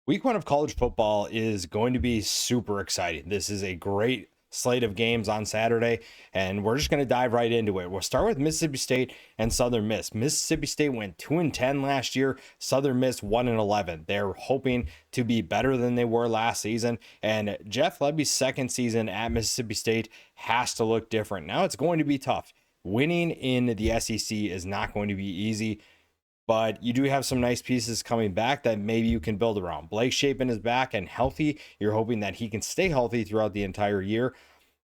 Week one of college football is going to be super exciting. This is a great slate of games on Saturday, and we're just going to dive right into it. We'll start with Mississippi State and Southern Miss. Mississippi State went 2-10 last year. Southern Miss 1-11. They're hoping to be better than they were last season, and Jeff Lebby's second season at Mississippi State has to look different. Now it's going to be tough. Winning in the SEC is not going to be easy, but you do have some nice pieces coming back that maybe you can build around. Blake Shapen is back and healthy. You're hoping that he can stay healthy throughout the entire year.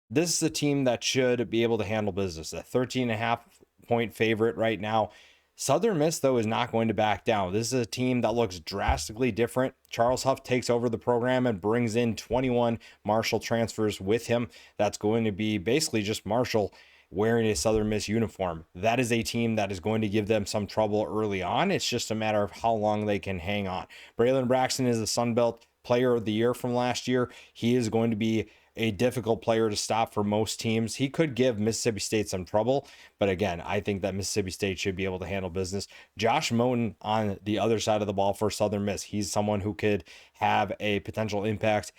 This is a team that should be able to handle business. A 13.5-point favorite right now. Southern Miss, though, is not going to back down. This is a team that looks drastically different. Charles Huff takes over the program and brings in 21 Marshall transfers with him. That's going to be basically just Marshall wearing a Southern Miss uniform. That is a team that is going to give them some trouble early on. It's just a matter of how long they can hang on. Braylon Braxton is the Sun Belt Player of the Year from last year. He is going to be a difficult player to stop for most teams. He could give Mississippi State some trouble, but again, I think that Mississippi State should be able to handle business. Josh Moten on the other side of the ball for Southern Miss. He's someone who could have a potential impact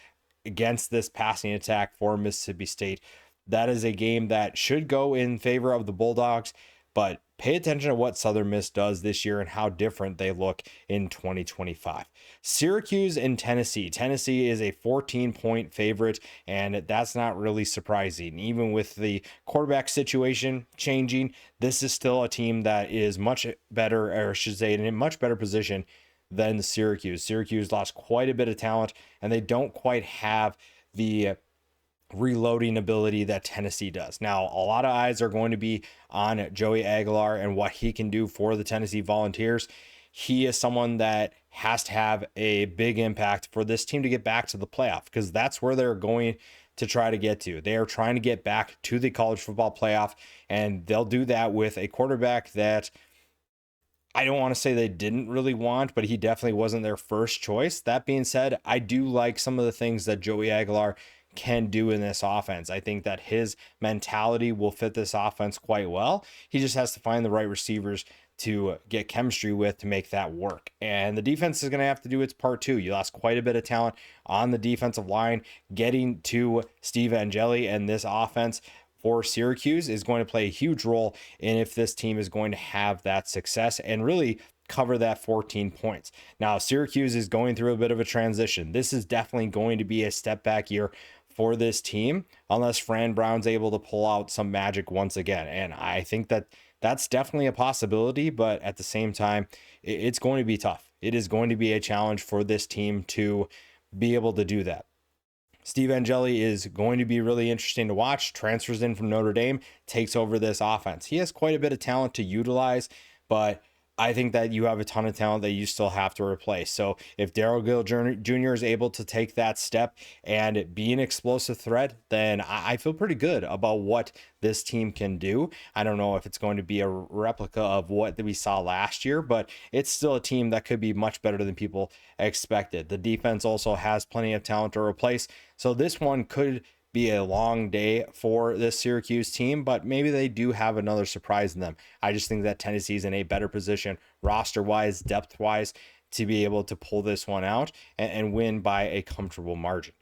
against this passing attack for Mississippi State. That is a game that should go in favor of the Bulldogs, but pay attention to what Southern Miss does this year and how different they look in 2025. Syracuse and Tennessee. Tennessee is a 14-point favorite, and that's not really surprising. Even with the quarterback situation changing, this is still a team that is much better, or I should say, in a much better position than Syracuse. Syracuse lost quite a bit of talent, and they don't quite have the reloading ability that Tennessee does. Now, a lot of eyes are going to be on Joey Aguilar and what he can do for the Tennessee Volunteers. He is someone that has to have a big impact for this team to get back to the playoff, because that's where they're going to try to get to. They are trying to get back to the college football playoff, and they'll do that with a quarterback that I don't want to say they didn't really want, but he definitely wasn't their first choice. That being said, I do like some of the things that Joey Aguilar can do in this offense. I think that his mentality will fit this offense quite well. He just has to find the right receivers to get chemistry with to make that work. And the defense is going to have to do its part too. You lost quite a bit of talent on the defensive line. Getting to Steve Angeli and this offense for Syracuse is going to play a huge role in if this team is going to have that success and really cover that 14 points. Now, Syracuse is going through a bit of a transition. This is definitely going to be a step back year for this team, unless Fran Brown's able to pull out some magic once again. And I think that that's definitely a possibility, but at the same time, it's going to be tough. It is going to be a challenge for this team to be able to do that. Steve Angeli is going to be really interesting to watch. Transfers in from Notre Dame, takes over this offense. He has quite a bit of talent to utilize, but I think that you have a ton of talent that you still have to replace. So if Darrell Gill Jr. is able to take that step and be an explosive threat, then I feel pretty good about what this team can do. I don't know if it's going to be a replica of what we saw last year, but it's still a team that could be much better than people expected. The defense also has plenty of talent to replace. So this one could be a long day for this Syracuse team, but maybe they do have another surprise in them. I just think that Tennessee's in a better position roster-wise, depth-wise, to be able to pull this one out and win by a comfortable margin.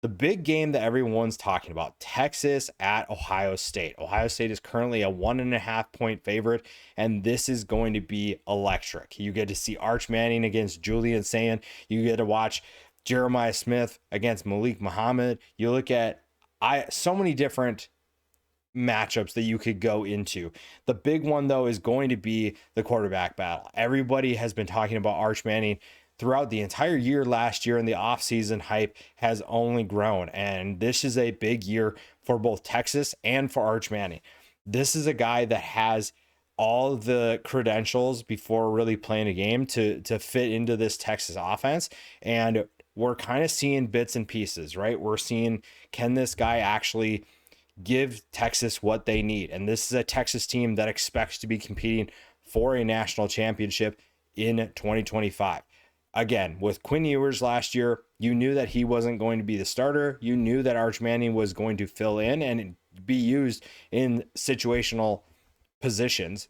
The big game that everyone's talking about, Texas at Ohio State. Ohio State is currently a 1.5-point favorite, and this is going to be electric. You get to see Arch Manning against Julian Sayin. You get to watch Jeremiah Smith against Malik Muhammad. You look at so many different matchups that you could go into. The big one, though, is going to be the quarterback battle. Everybody has been talking about Arch Manning throughout the entire year last year, and the offseason hype has only grown. And this is a big year for both Texas and for Arch Manning. This is a guy that has all the credentials before really playing a game to fit into this Texas offense. And we're kind of seeing bits and pieces, right? We're seeing, can this guy actually give Texas what they need? And this is a Texas team that expects to be competing for a national championship in 2025. Again, with Quinn Ewers last year, you knew that he wasn't going to be the starter. You knew that Arch Manning was going to fill in and be used in situational positions.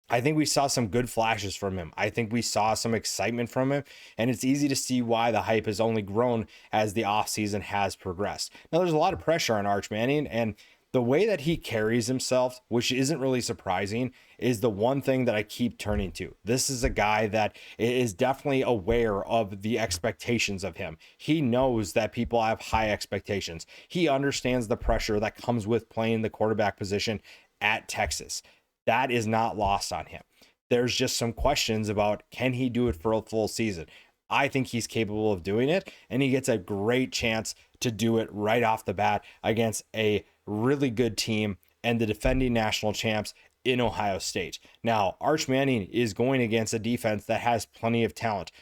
I think we saw some good flashes from him. I think we saw some excitement from him, and it's easy to see why the hype has only grown as the offseason has progressed. Now, there's a lot of pressure on Arch Manning, and the way that he carries himself, which isn't really surprising, is the one thing that I keep turning to. This is a guy that is definitely aware of the expectations of him. He knows that people have high expectations. He understands the pressure that comes with playing the quarterback position at Texas. That is not lost on him. There's just some questions about, can he do it for a full season? I think he's capable of doing it, and he gets a great chance to do it right off the bat against a really good team and the defending national champs in Ohio State. Now, Arch Manning is going against a defense that has plenty of talent.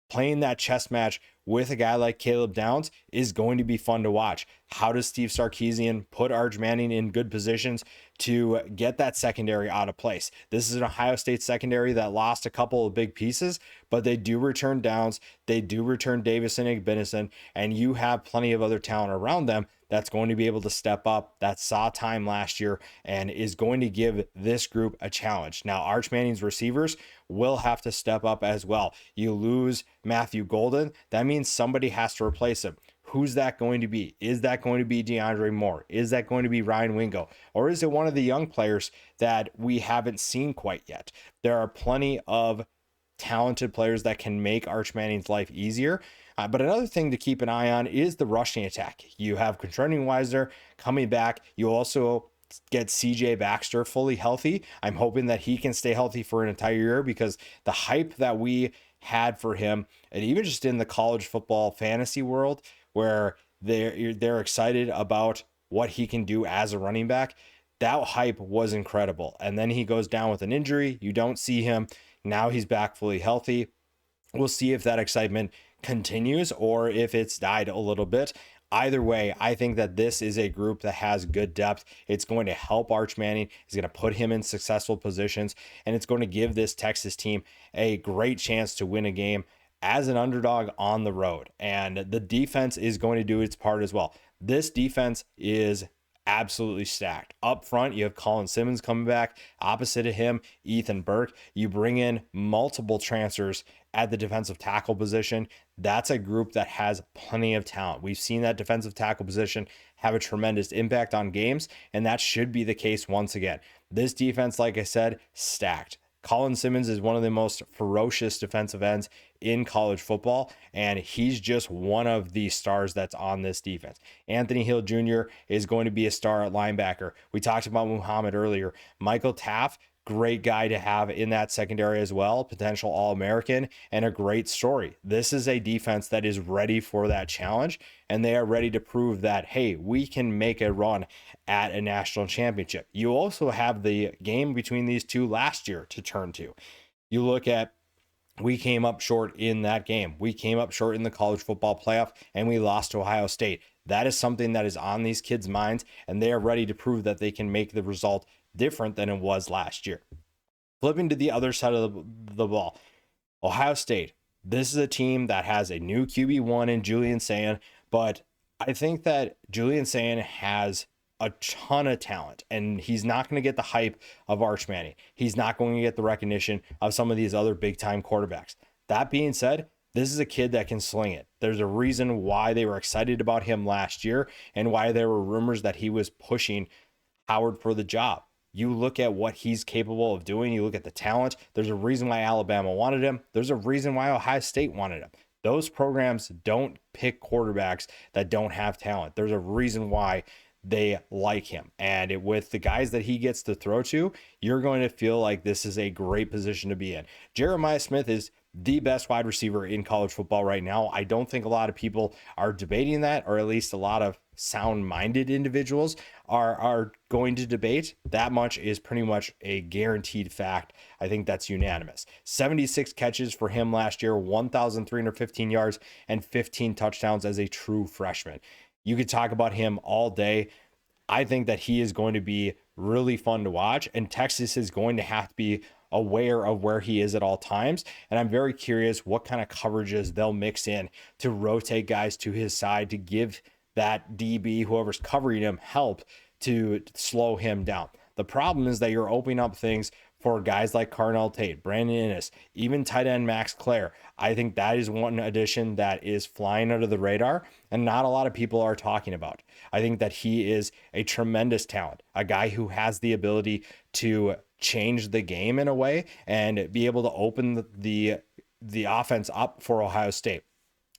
Playing that chess match with a guy like Caleb Downs is going to be fun to watch. How does Steve Sarkisian put Arch Manning in good positions to get that secondary out of place? This is an Ohio State secondary that lost a couple of big pieces, but they do return Downs, they do return Davis and Igbinison, and you have plenty of other talent around them that's going to be able to step up, that saw time last year, and is going to give this group a challenge. Now, Arch Manning's receivers will have to step up as well. You lose Matthew Golden, that means somebody has to replace him. Who's that going to be? Is that going to be DeAndre Moore? Is that going to be Ryan Wingo? Or is it one of the young players that we haven't seen quite yet? There are plenty of talented players that can make Arch Manning's life easier. But another thing to keep an eye on is the rushing attack. You have Contrending Wisner coming back. You also get CJ Baxter fully healthy. I'm hoping that he can stay healthy for an entire year, because the hype that we had for him, and even just in the college football fantasy world, where they're excited about what he can do as a running back, that hype was incredible. And then he goes down with an injury. You don't see him. Now he's back fully healthy. We'll see if that excitement continues or if it's died a little bit. Either way, I think that this is a group that has good depth. It's going to help Arch Manning. It's going to put him in successful positions, and it's going to give this Texas team a great chance to win a game as an underdog on the road. And the defense is going to do its part as well. This defense is absolutely stacked. Up front, you have Colin Simmons coming back. Opposite of him, Ethan Burke. You bring in multiple transfers at the defensive tackle position. That's a group that has plenty of talent. We've seen that defensive tackle position have a tremendous impact on games, and that should be the case once again. This defense, like I said, stacked. Colin Simmons is one of the most ferocious defensive ends in college football, and he's just one of the stars that's on this defense. Anthony Hill Jr. is going to be a star at linebacker. We talked about Muhammad earlier. Michael Taft, great guy to have in that secondary as well, potential All-American, and a great story. This is a defense that is ready for that challenge, and they are ready to prove that, hey, we can make a run at a national championship. You also have the game between these two last year to turn to. You look at, we came up short in that game. We came up short in the college football playoff, and we lost to Ohio State. That is something that is on these kids' minds, and they are ready to prove that they can make the result different than it was last year. Flipping to the other side of the ball, Ohio State. This is a team that has a new QB1 in Julian Sayin, but I think that Julian Sayin has a ton of talent, and he's not going to get the hype of Arch Manning. He's not going to get the recognition of some of these other big-time quarterbacks. That being said, this is a kid that can sling it. There's a reason why they were excited about him last year and why there were rumors that he was pushing Howard for the job. You look at what he's capable of doing. You look at the talent. There's a reason why Alabama wanted him. There's a reason why Ohio State wanted him. Those programs don't pick quarterbacks that don't have talent. There's a reason why they like him. And with the guys that he gets to throw to, you're going to feel like this is a great position to be in. Jeremiah Smith is the best wide receiver in college football right now. I don't think a lot of people are debating that, or at least a lot of sound-minded individuals are going to debate. That much is pretty much a guaranteed fact. I think that's unanimous. 76 catches for him last year, 1,315 yards, and 15 touchdowns as a true freshman. You could talk about him all day. I think that he is going to be really fun to watch, and Texas is going to have to be aware of where he is at all times. And I'm very curious what kind of coverages they'll mix in to rotate guys to his side to give that DB, whoever's covering him, help to slow him down. The problem is that you're opening up things for guys like Carnell Tate, Brandon Innes, even tight end Max Clare. I think that is one addition that is flying under the radar and not a lot of people are talking about. I think that he is a tremendous talent, a guy who has the ability to change the game in a way and be able to open the offense up for Ohio State.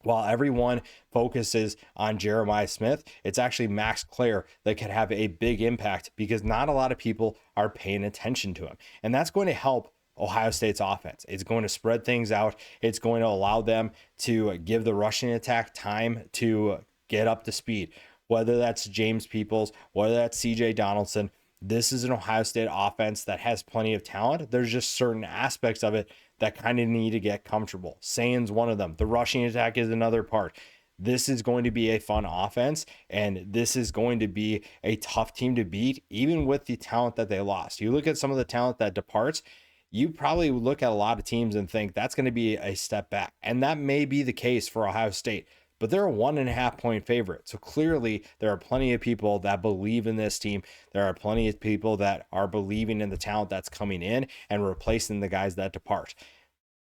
While everyone focuses on Jeremiah Smith, it's actually Max Clare that could have a big impact because not a lot of people are paying attention to him. And that's going to help Ohio State's offense. It's going to spread things out. It's going to allow them to give the rushing attack time to get up to speed. Whether that's James Peoples, whether that's CJ Donaldson, this is an Ohio State offense that has plenty of talent. There's just certain aspects of it that kind of need to get comfortable. Sayan's one of them. The rushing attack is another part. This is going to be a fun offense, and this is going to be a tough team to beat, even with the talent that they lost. You look at some of the talent that departs, you probably look at a lot of teams and think that's going to be a step back. And that may be the case for Ohio State, but they're a 1.5 point favorite. So clearly there are plenty of people that believe in this team. There are plenty of people that are believing in the talent that's coming in and replacing the guys that depart.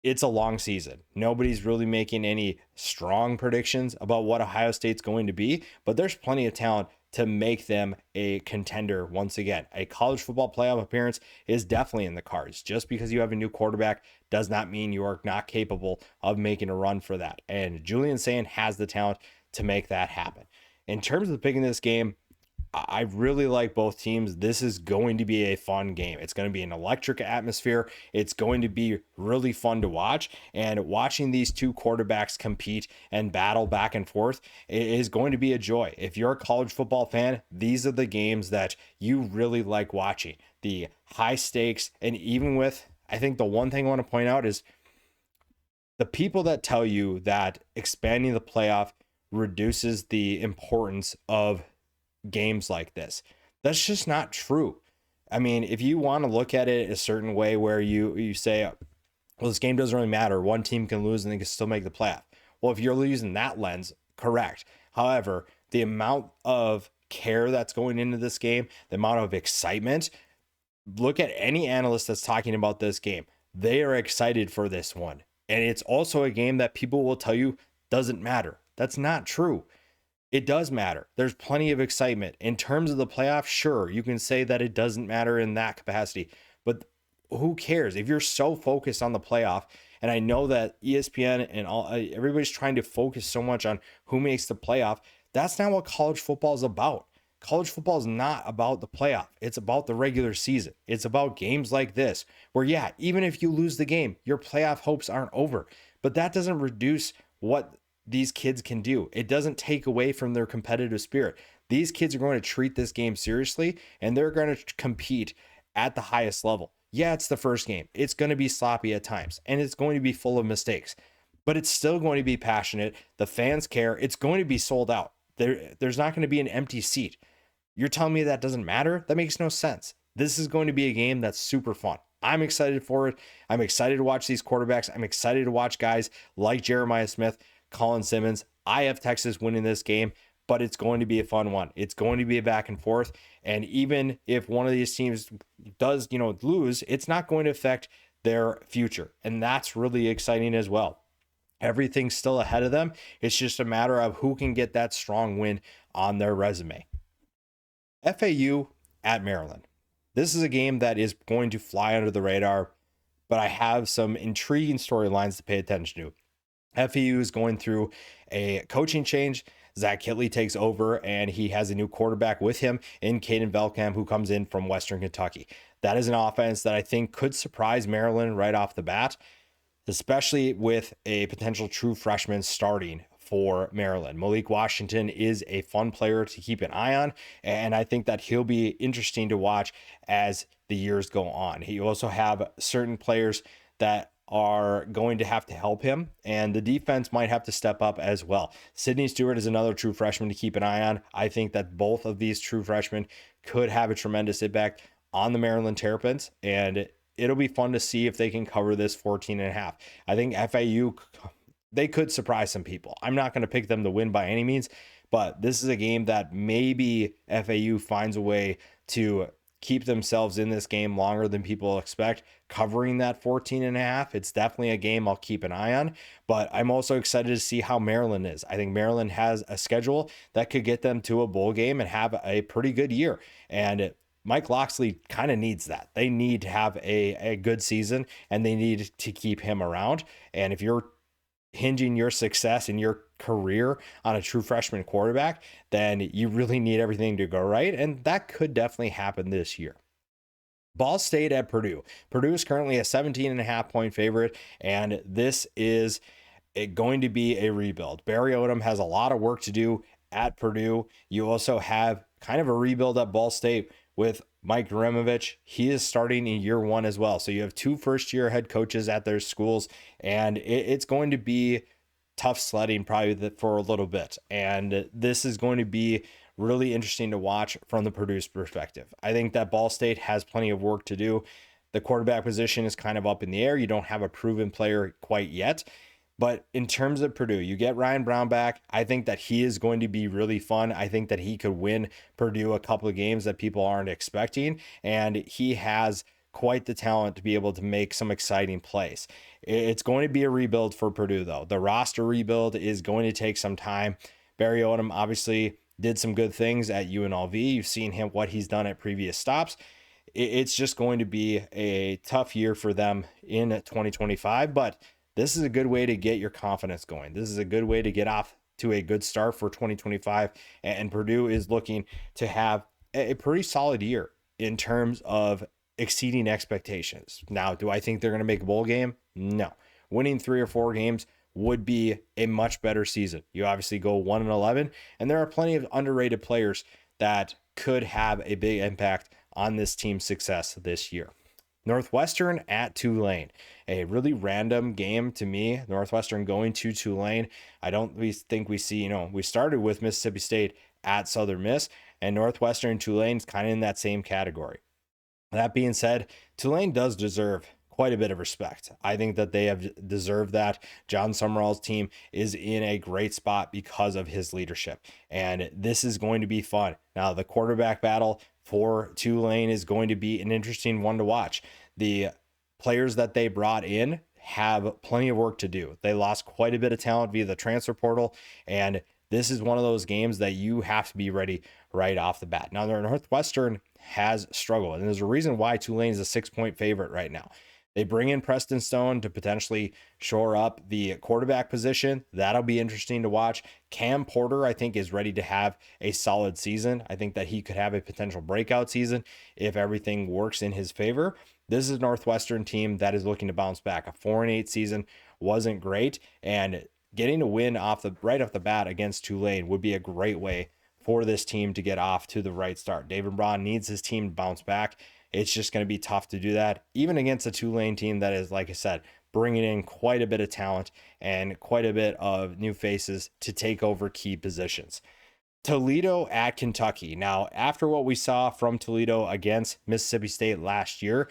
It's a long season. Nobody's really making any strong predictions about what Ohio State's going to be, but there's plenty of talent to make them a contender once again. A college football playoff appearance is definitely in the cards. Just because you have a new quarterback does not mean you are not capable of making a run for that. And Julian Sayin has the talent to make that happen. In terms of picking this game, I really like both teams. This is going to be a fun game. It's going to be an electric atmosphere. It's going to be really fun to watch. And watching these two quarterbacks compete and battle back and forth is going to be a joy. If you're a college football fan, these are the games that you really like watching. The high stakes, and even with, I think the one thing I want to point out is the people that tell you that expanding the playoff reduces the importance of games like this. That's just not true. I mean, if you want to look at it a certain way where you say, well, this game doesn't really matter. One team can lose and they can still make the playoff. Well, if you're using that lens, correct. However, the amount of care that's going into this game, the amount of excitement, look at any analyst that's talking about this game. They are excited for this one. And it's also a game that people will tell you doesn't matter. That's not true. It does matter. There's plenty of excitement. In terms of the playoff, sure, you can say that it doesn't matter in that capacity, but who cares? If you're so focused on the playoff, and I know that ESPN and everybody's trying to focus so much on who makes the playoff, that's not what college football is about. College football is not about the playoff. It's about the regular season. It's about games like this, where, yeah, even if you lose the game, your playoff hopes aren't over, but that doesn't reduce what these kids can do. It doesn't take away from their competitive spirit. These kids are going to treat this game seriously, and they're going to compete at the highest level. Yeah, it's the first game. It's going to be sloppy at times, and it's going to be full of mistakes, but it's still going to be passionate. The fans care. It's going to be sold out. There's not going to be an empty seat. You're telling me that doesn't matter? That makes no sense. This is going to be a game that's super fun. I'm excited for it. I'm excited to watch these quarterbacks. I'm excited to watch guys like Jeremiah Smith, Colin Simmons. I have Texas winning this game, but it's going to be a fun one. It's going to be a back and forth. And even if one of these teams does, lose, it's not going to affect their future. And that's really exciting as well. Everything's still ahead of them. It's just a matter of who can get that strong win on their resume. FAU at Maryland. This is a game that is going to fly under the radar, but I have some intriguing storylines to pay attention to. FAU is going through a coaching change. Zach Kittley takes over, and he has a new quarterback with him in Caden Velkamp, who comes in from Western Kentucky. That is an offense that I think could surprise Maryland right off the bat, especially with a potential true freshman starting for Maryland. Malik Washington is a fun player to keep an eye on, and I think that he'll be interesting to watch as the years go on. You also have certain players that are going to have to help him, and the defense might have to step up as well. Sidney Stewart is another true freshman to keep an eye on. I think that both of these true freshmen could have a tremendous impact on the Maryland Terrapins, and it'll be fun to see if they can cover this 14.5. I think FAU, they could surprise some people. I'm not going to pick them to win by any means, but this is a game that maybe FAU finds a way to keep themselves in this game longer than people expect, covering that 14.5. It's definitely a game I'll keep an eye on, but I'm also excited to see how Maryland is. I think Maryland has a schedule that could get them to a bowl game and have a pretty good year. And Mike Locksley kind of needs that. They need to have a good season, and they need to keep him around. And if you're hinging your success in your career on a true freshman quarterback, then you really need everything to go right. And that could definitely happen this year. Ball State at Purdue. Purdue is currently a 17.5-point favorite, and this is going to be a rebuild. Barry Odom has a lot of work to do at Purdue. You also have kind of a rebuild at Ball State with Mike Removich. He is starting in year one as well. So you have two first-year head coaches at their schools, and it's going to be tough sledding probably for a little bit. And this is going to be really interesting to watch from the Purdue's perspective. I think that Ball State has plenty of work to do. The quarterback position is kind of up in the air. You don't have a proven player quite yet. But in terms of Purdue, you get Ryan Brown back. I think that he is going to be really fun. I think that he could win Purdue a couple of games that people aren't expecting. And he has quite the talent to be able to make some exciting plays. It's going to be a rebuild for Purdue, though. The roster rebuild is going to take some time. Barry Odom obviously did some good things at UNLV. You've seen him, what he's done at previous stops. It's just going to be a tough year for them in 2025, but this is a good way to get your confidence going. This is a good way to get off to a good start for 2025. And Purdue is looking to have a pretty solid year in terms of exceeding expectations. Now, do I think they're going to make a bowl game? No. Winning 3 or 4 games would be a much better season. You obviously go 1-11, and there are plenty of underrated players that could have a big impact on this team's success this year. Northwestern at Tulane, a really random game to me. Northwestern going to Tulane. We see, we started with Mississippi State at Southern Miss, and Northwestern and Tulane is kind of in that same category. That being said, Tulane does deserve quite a bit of respect. I think that they have deserved that. John Summerall's team is in a great spot because of his leadership, and this is going to be fun. Now, the quarterback battle for Tulane is going to be an interesting one to watch. The players that they brought in have plenty of work to do. They lost quite a bit of talent via the transfer portal, and this is one of those games that you have to be ready right off the bat. Now, Northwestern has struggled, and there's a reason why Tulane is a 6-point favorite right now. They bring in Preston Stone to potentially shore up the quarterback position. That'll be interesting to watch. Cam Porter, I think, is ready to have a solid season. I think that he could have a potential breakout season if everything works in his favor. This is a Northwestern team that is looking to bounce back. A 4-8 season wasn't great, and getting a win right off the bat against Tulane would be a great way for this team to get off to the right start. David Braun needs his team to bounce back. It's just going to be tough to do that, even against a Tulane team that is, like I said, bringing in quite a bit of talent and quite a bit of new faces to take over key positions. Toledo at Kentucky. Now, after what we saw from Toledo against Mississippi State last year,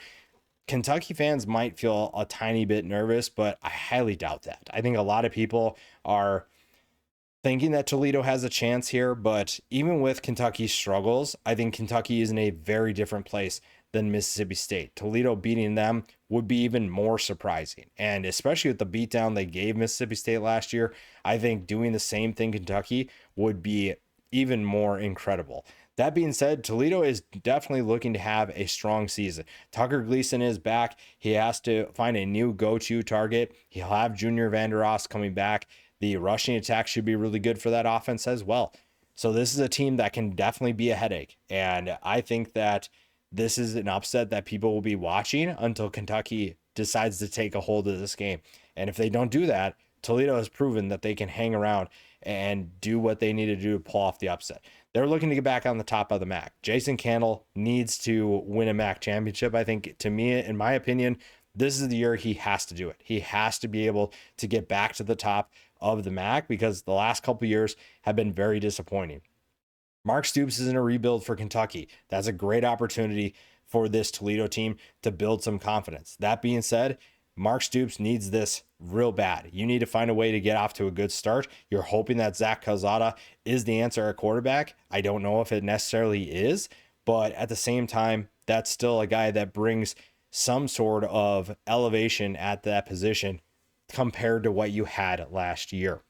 Kentucky fans might feel a tiny bit nervous, but I highly doubt that. I think a lot of people are thinking that Toledo has a chance here, but even with Kentucky's struggles, I think Kentucky is in a very different place than Mississippi State. Toledo beating them would be even more surprising. And especially with the beatdown they gave Mississippi State last year, I think doing the same thing Kentucky would be even more incredible. That being said, Toledo is definitely looking to have a strong season. Tucker Gleason is back. He has to find a new go-to target. He'll have Junior Vandeross coming back. The rushing attack should be really good for that offense as well. So this is a team that can definitely be a headache. And I think that this is an upset that people will be watching until Kentucky decides to take a hold of this game. And if they don't do that, Toledo has proven that they can hang around and do what they need to do to pull off the upset. They're looking to get back on the top of the MAC. Jason Candle needs to win a MAC championship. I think, to me, in my opinion, this is the year he has to do it. He has to be able to get back to the top of the MAC because the last couple of years have been very disappointing. Mark Stoops is in a rebuild for Kentucky. That's a great opportunity for this Toledo team to build some confidence. That being said, Mark Stoops needs this real bad. You need to find a way to get off to a good start. You're hoping that Zach Calzada is the answer at quarterback. I don't know if it necessarily is, but at the same time, that's still a guy that brings some sort of elevation at that position compared to what you had last year.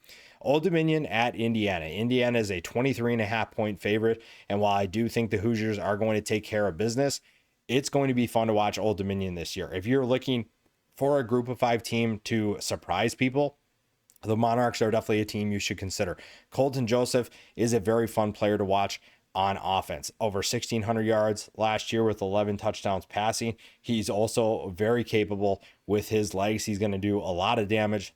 Old Dominion at Indiana. Indiana is a 23.5 point favorite. And while I do think the Hoosiers are going to take care of business, it's going to be fun to watch Old Dominion this year. If you're looking for a group of 5 team to surprise people, the Monarchs are definitely a team you should consider. Colton Joseph is a very fun player to watch on offense. Over 1,600 yards last year with 11 touchdowns passing. He's also very capable with his legs. He's going to do a lot of damage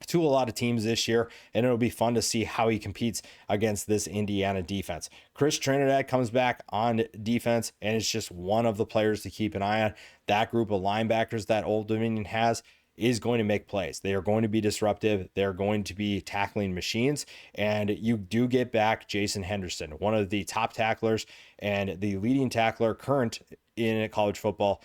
to a lot of teams this year, and it'll be fun to see how he competes against this Indiana defense. Chris Trinidad comes back on defense, and it's just one of the players to keep an eye on. That group of linebackers that Old Dominion has is going to make plays. They are going to be disruptive. They're going to be tackling machines, and you do get back Jason Henderson, one of the top tacklers and the leading tackler current in college football.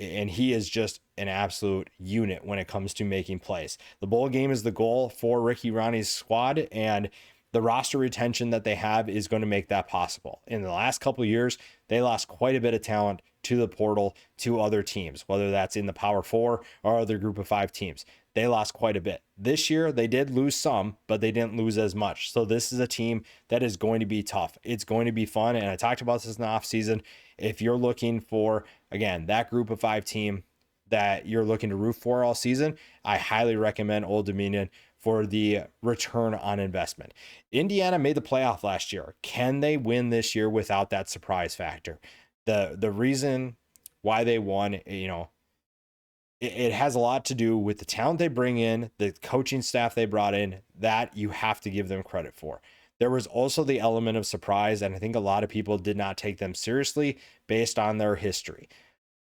And he is just an absolute unit when it comes to making plays. The bowl game is the goal for Ricky Ronnie's squad, and the roster retention that they have is going to make that possible. In the last couple of years, they lost quite a bit of talent to the portal to other teams, whether that's in the Power 4 or other group of 5 teams. They lost quite a bit. This year, they did lose some, but they didn't lose as much. So this is a team that is going to be tough. It's going to be fun. And I talked about this in the offseason. If you're looking for, again, that group of 5 team that you're looking to root for all season, I highly recommend Old Dominion for the return on investment. Indiana made the playoff last year. Can they win this year without that surprise factor? The reason why they won, it has a lot to do with the talent they bring in, the coaching staff they brought in, that you have to give them credit for. There was also the element of surprise, and I think a lot of people did not take them seriously based on their history.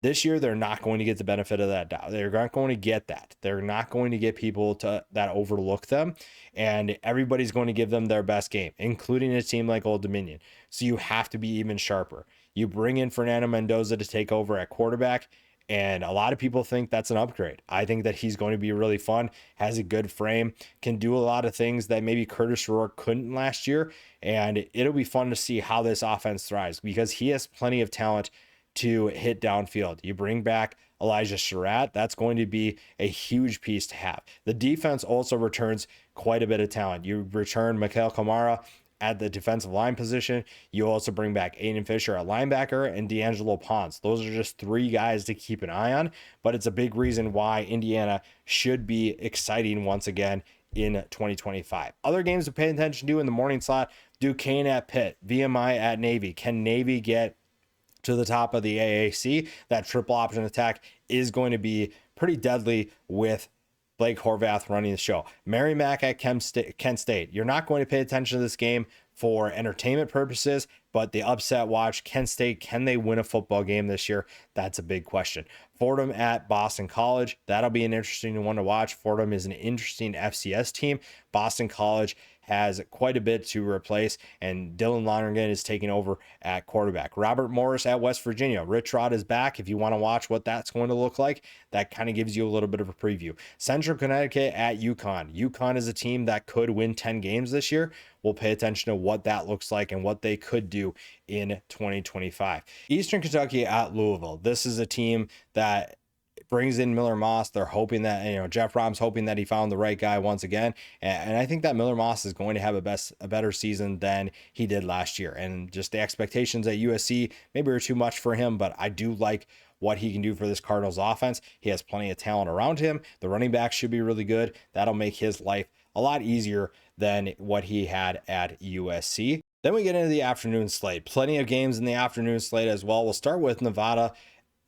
This year, they're not going to get the benefit of that doubt. They're not going to get that. They're not going to get people that overlook them, and everybody's going to give them their best game, including a team like Old Dominion. So you have to be even sharper. You bring in Fernando Mendoza to take over at quarterback, and a lot of people think that's an upgrade. I think that he's going to be really fun, has a good frame, can do a lot of things that maybe Curtis Rourke couldn't last year, and it'll be fun to see how this offense thrives because he has plenty of talent to hit downfield. You bring back Elijah Surratt, that's going to be a huge piece to have. The defense also returns quite a bit of talent. You return Mikael Kamara at the defensive line position. You also bring back Aiden Fisher at linebacker and D'Angelo Ponce. Those are just 3 guys to keep an eye on, but it's a big reason why Indiana should be exciting once again in 2025. Other games to pay attention to in the morning slot: Duquesne at Pitt, VMI at Navy. Can Navy get to the top of the AAC? That triple option attack is going to be pretty deadly with Blake Horvath running the show. Merrimack at Kent State. You're not going to pay attention to this game for entertainment purposes, but the upset watch, Kent State, can they win a football game this year? That's a big question. Fordham at Boston College. That'll be an interesting one to watch. Fordham is an interesting FCS team. Boston College has quite a bit to replace, and Dylan Lonergan is taking over at quarterback. Robert Morris at West Virginia. Rich Rod is back. If you want to watch what that's going to look like, that kind of gives you a little bit of a preview. Central Connecticut at UConn. UConn is a team that could win 10 games this year. We'll pay attention to what that looks like and what they could do in 2025. Eastern Kentucky at Louisville. This is a team that brings in Miller Moss. They're hoping that, Jeff Rom's hoping that he found the right guy once again. And I think that Miller Moss is going to have a better season than he did last year. And just the expectations at USC maybe are too much for him, but I do like what he can do for this Cardinals offense. He has plenty of talent around him. The running back should be really good. That'll make his life a lot easier than what he had at USC. Then we get into the afternoon slate. Plenty of games in the afternoon slate as well. We'll start with Nevada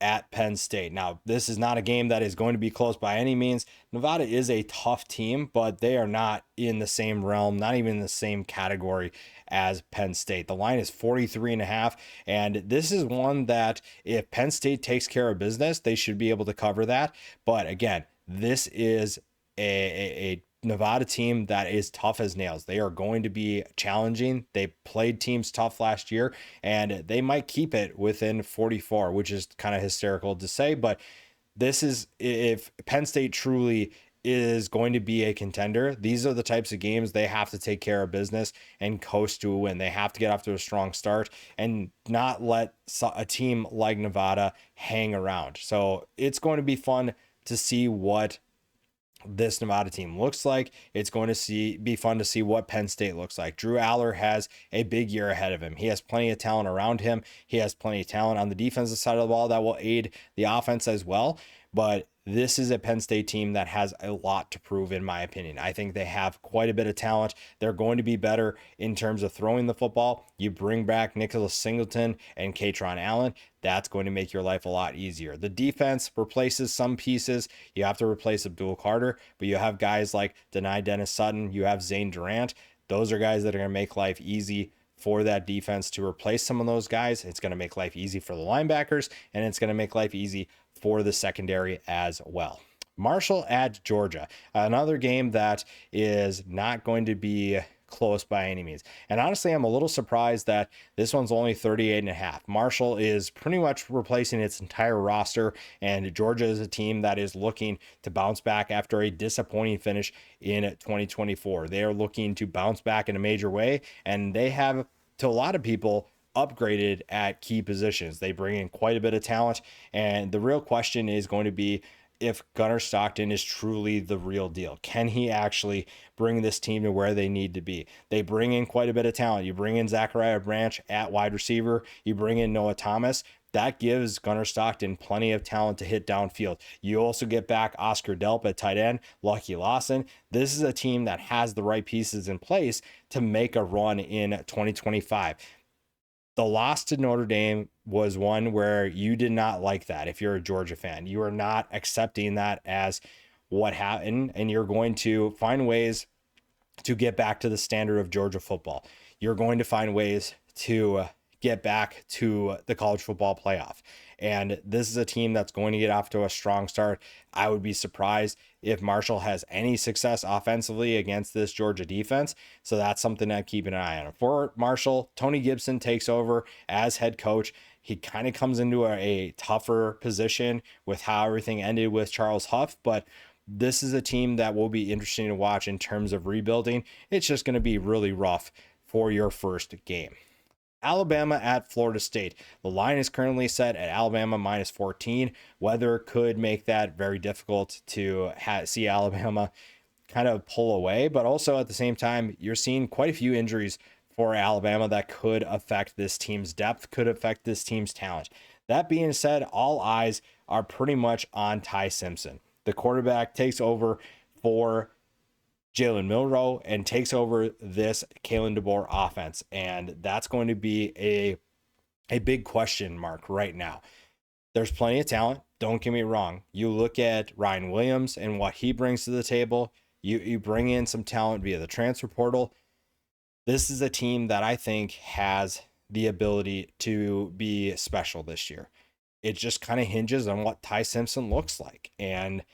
at Penn State. Now, this is not a game that is going to be close by any means. Nevada is a tough team, but they are not in the same realm, not even in the same category as Penn State. The line is 43.5, and this is one that if Penn State takes care of business, they should be able to cover that. But again, this is a Nevada team that is tough as nails. They are going to be challenging. They played teams tough last year, and they might keep it within 44, which is kind of hysterical to say, but this is, if Penn State truly is going to be a contender. These are the types of games they have to take care of business and coast to a win. They have to get off to a strong start and not let a team like Nevada hang around. So it's going to be fun to see what this Nevada team looks like. It's going to be fun to see what Penn State looks like. Drew Aller has a big year ahead of him. He has plenty of talent around him. He has plenty of talent on the defensive side of the ball that will aid the offense as well. But this is a Penn State team that has a lot to prove, in my opinion. I think they have quite a bit of talent. They're going to be better in terms of throwing the football. You bring back Nicholas Singleton and Katron Allen. That's going to make your life a lot easier. The defense replaces some pieces. You have to replace Abdul Carter, but you have guys like Denai Dennis Sutton. You have Zane Durant. Those are guys that are going to make life easy for that defense to replace some of those guys. It's going to make life easy for the linebackers, and it's going to make life easy for the secondary as well. Marshall at Georgia, another game that is not going to be close by any means. And honestly, I'm a little surprised that this one's only 38.5. Marshall is pretty much replacing its entire roster, and Georgia is a team that is looking to bounce back after a disappointing finish in 2024. They are looking to bounce back in a major way, and they have, to a lot of people, upgraded at key positions. They bring in quite a bit of talent, and the real question is going to be if Gunnar Stockton is truly the real deal. Can he actually bring this team to where they need to be? They bring in quite a bit of talent. You bring in Zachariah Branch at wide receiver. You bring in Noah Thomas. That gives Gunnar Stockton plenty of talent to hit downfield. You also get back Oscar Delp at tight end, Lucky Lawson. This is a team that has the right pieces in place to make a run in 2025. The loss to Notre Dame was one where you did not like that. If you're a Georgia fan, you are not accepting that as what happened, and you're going to find ways to get back to the standard of Georgia football. You're going to find ways to get back to the college football playoff. And this is a team that's going to get off to a strong start. I would be surprised if Marshall has any success offensively against this Georgia defense. So that's something to keep an eye on. For Marshall, Tony Gibson takes over as head coach. He kind of comes into a tougher position with how everything ended with Charles Huff, but this is a team that will be interesting to watch in terms of rebuilding. It's just going to be really rough for your first game. Alabama at Florida State. The line is currently set at Alabama minus 14. Weather could make that very difficult to see Alabama kind of pull away, but also at the same time, you're seeing quite a few injuries for Alabama that could affect this team's depth, could affect this team's talent. That being said, all eyes are pretty much on Ty Simpson. The quarterback takes over for Jalen Milroe and takes over this Kalen DeBoer offense. And that's going to be a big question mark right now. There's plenty of talent. Don't get me wrong. You look at Ryan Williams and what he brings to the table. You bring in some talent via the transfer portal. This is a team that I think has the ability to be special this year. It just kind of hinges on what Ty Simpson looks like. And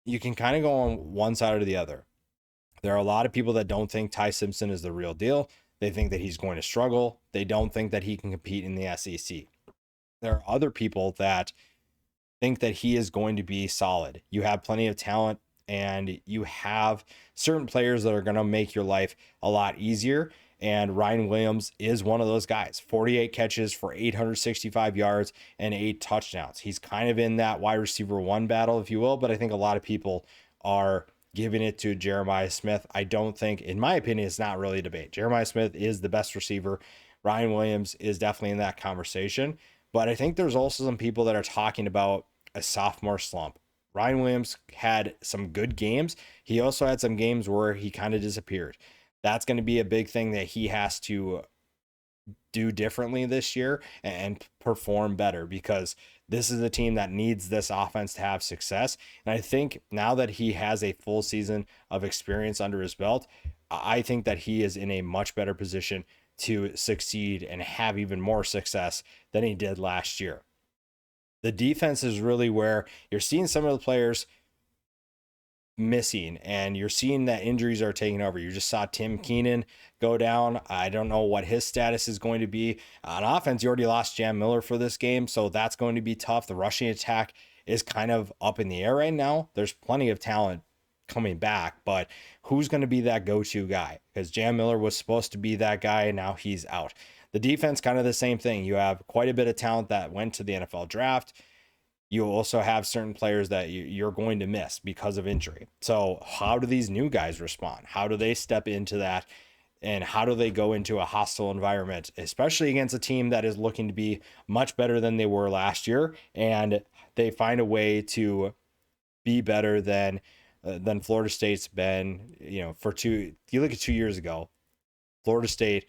you can kind of go on one side or the other. There are a lot of people that don't think Ty Simpson is the real deal. They think that he's going to struggle. They don't think that he can compete in the SEC. There are other people that think that he is going to be solid. You have plenty of talent, and you have certain players that are going to make your life a lot easier. And Ryan Williams is one of those guys. 48 catches for 865 yards and 8 touchdowns. He's kind of in that wide receiver one battle, if you will, but I think a lot of people are giving it to Jeremiah Smith. I don't think, in my opinion, it's not really a debate. Jeremiah Smith is the best receiver. Ryan Williams is definitely in that conversation. But I think there's also some people that are talking about a sophomore slump. Ryan Williams had some good games. He also had some games where he kind of disappeared. That's going to be a big thing that he has to do differently this year and perform better, because this is a team that needs this offense to have success. And I think now that he has a full season of experience under his belt, I think that he is in a much better position to succeed and have even more success than he did last year. The defense is really where you're seeing some of the players missing, and you're seeing that injuries are taking over. You just saw Tim Keenan go down. I don't know what his status is going to be. On offense, you already lost Jam Miller for this game, so that's going to be tough. The rushing attack is kind of up in the air right now. There's plenty of talent coming back, but who's going to be that go-to guy? Because Jam Miller was supposed to be that guy, and now he's out. The defense, kind of the same thing. You have quite a bit of talent that went to the NFL draft. You also have certain players that you're going to miss because of injury. So how do these new guys respond? How do they step into that? And how do they go into a hostile environment, especially against a team that is looking to be much better than they were last year? And they find a way to be better than Florida State's been, for two. You look at 2 years ago, Florida State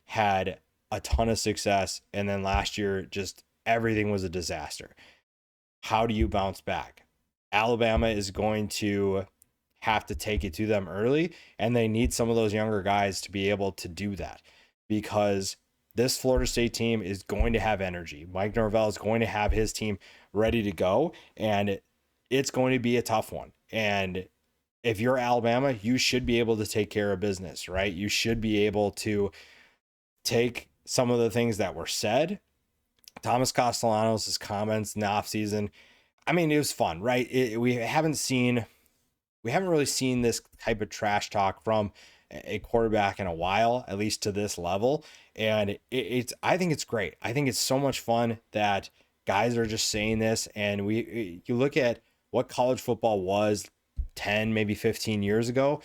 had a ton of success. And then last year, just everything was a disaster. How do you bounce back? Alabama is going to have to take it to them early, and they need some of those younger guys to be able to do that, because this Florida State team is going to have energy. Mike Norvell is going to have his team ready to go, and it's going to be a tough one. And if you're Alabama, you should be able to take care of business, right? You should be able to take some of the things that were said. Thomas Castellanos' comments in the offseason, I mean, it was fun, right? We haven't really seen this type of trash talk from a quarterback in a while, at least to this level. And I think it's great. I think it's so much fun that guys are just saying this. And you look at what college football was 10, maybe 15 years ago.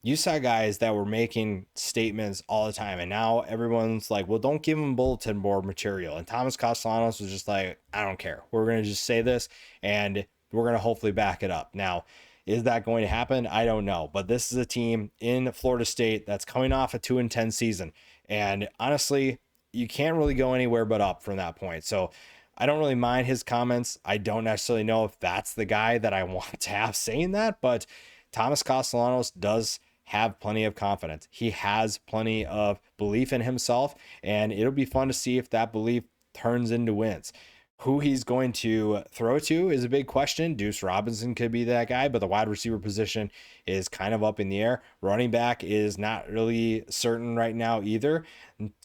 You saw guys that were making statements all the time, and now everyone's like, well, don't give them bulletin board material. And Thomas Castellanos was just like, I don't care. We're going to just say this, and we're going to hopefully back it up. Now, is that going to happen? I don't know. But this is a team in Florida State that's coming off a 2-10 season. And honestly, you can't really go anywhere but up from that point. So I don't really mind his comments. I don't necessarily know if that's the guy that I want to have saying that, but Thomas Castellanos does have plenty of confidence. He has plenty of belief in himself, and it'll be fun to see if that belief turns into wins. Who he's going to throw to is a big question. Deuce Robinson could be that guy, but the wide receiver position is kind of up in the air. Running back is not really certain right now either.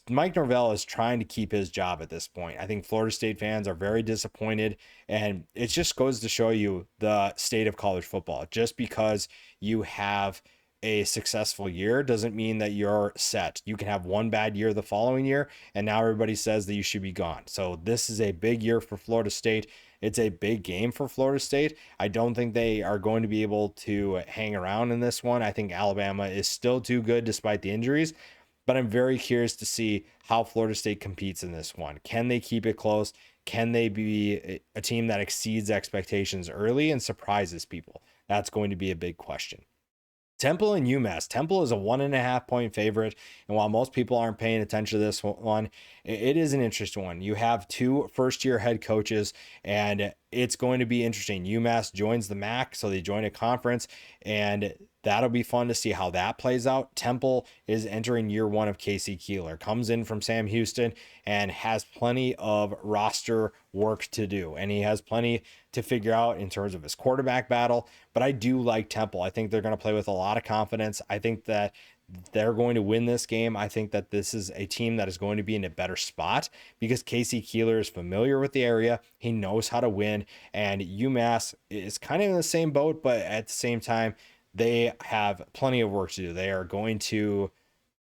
Mike Norvell is trying to keep his job at this point. I think Florida State fans are very disappointed, and it just goes to show you the state of college football. Just because you have a successful year doesn't mean that you're set. You can have one bad year the following year, and now everybody says that you should be gone. So this is a big year for Florida State. It's a big game for Florida State. I don't think they are going to be able to hang around in this one. I think Alabama is still too good despite the injuries, but I'm very curious to see how Florida State competes in this one. Can they keep it close? Can they be a team that exceeds expectations early and surprises people? That's going to be a big question. Temple and UMass. Temple is a 1.5 point favorite. And while most people aren't paying attention to this one, it is an interesting one. You have two first-year head coaches, and it's going to be interesting. UMass joins the MAC, so they join a conference, and that'll be fun to see how that plays out. Temple is entering year one of Casey Keeler, comes in from Sam Houston, and has plenty of roster work to do. And he has plenty to figure out in terms of his quarterback battle. But I do like Temple. I think they're going to play with a lot of confidence. I think that they're going to win this game. I think that this is a team that is going to be in a better spot because Casey Keeler is familiar with the area. He knows how to win. And UMass is kind of in the same boat, but at the same time, they have plenty of work to do. They are going to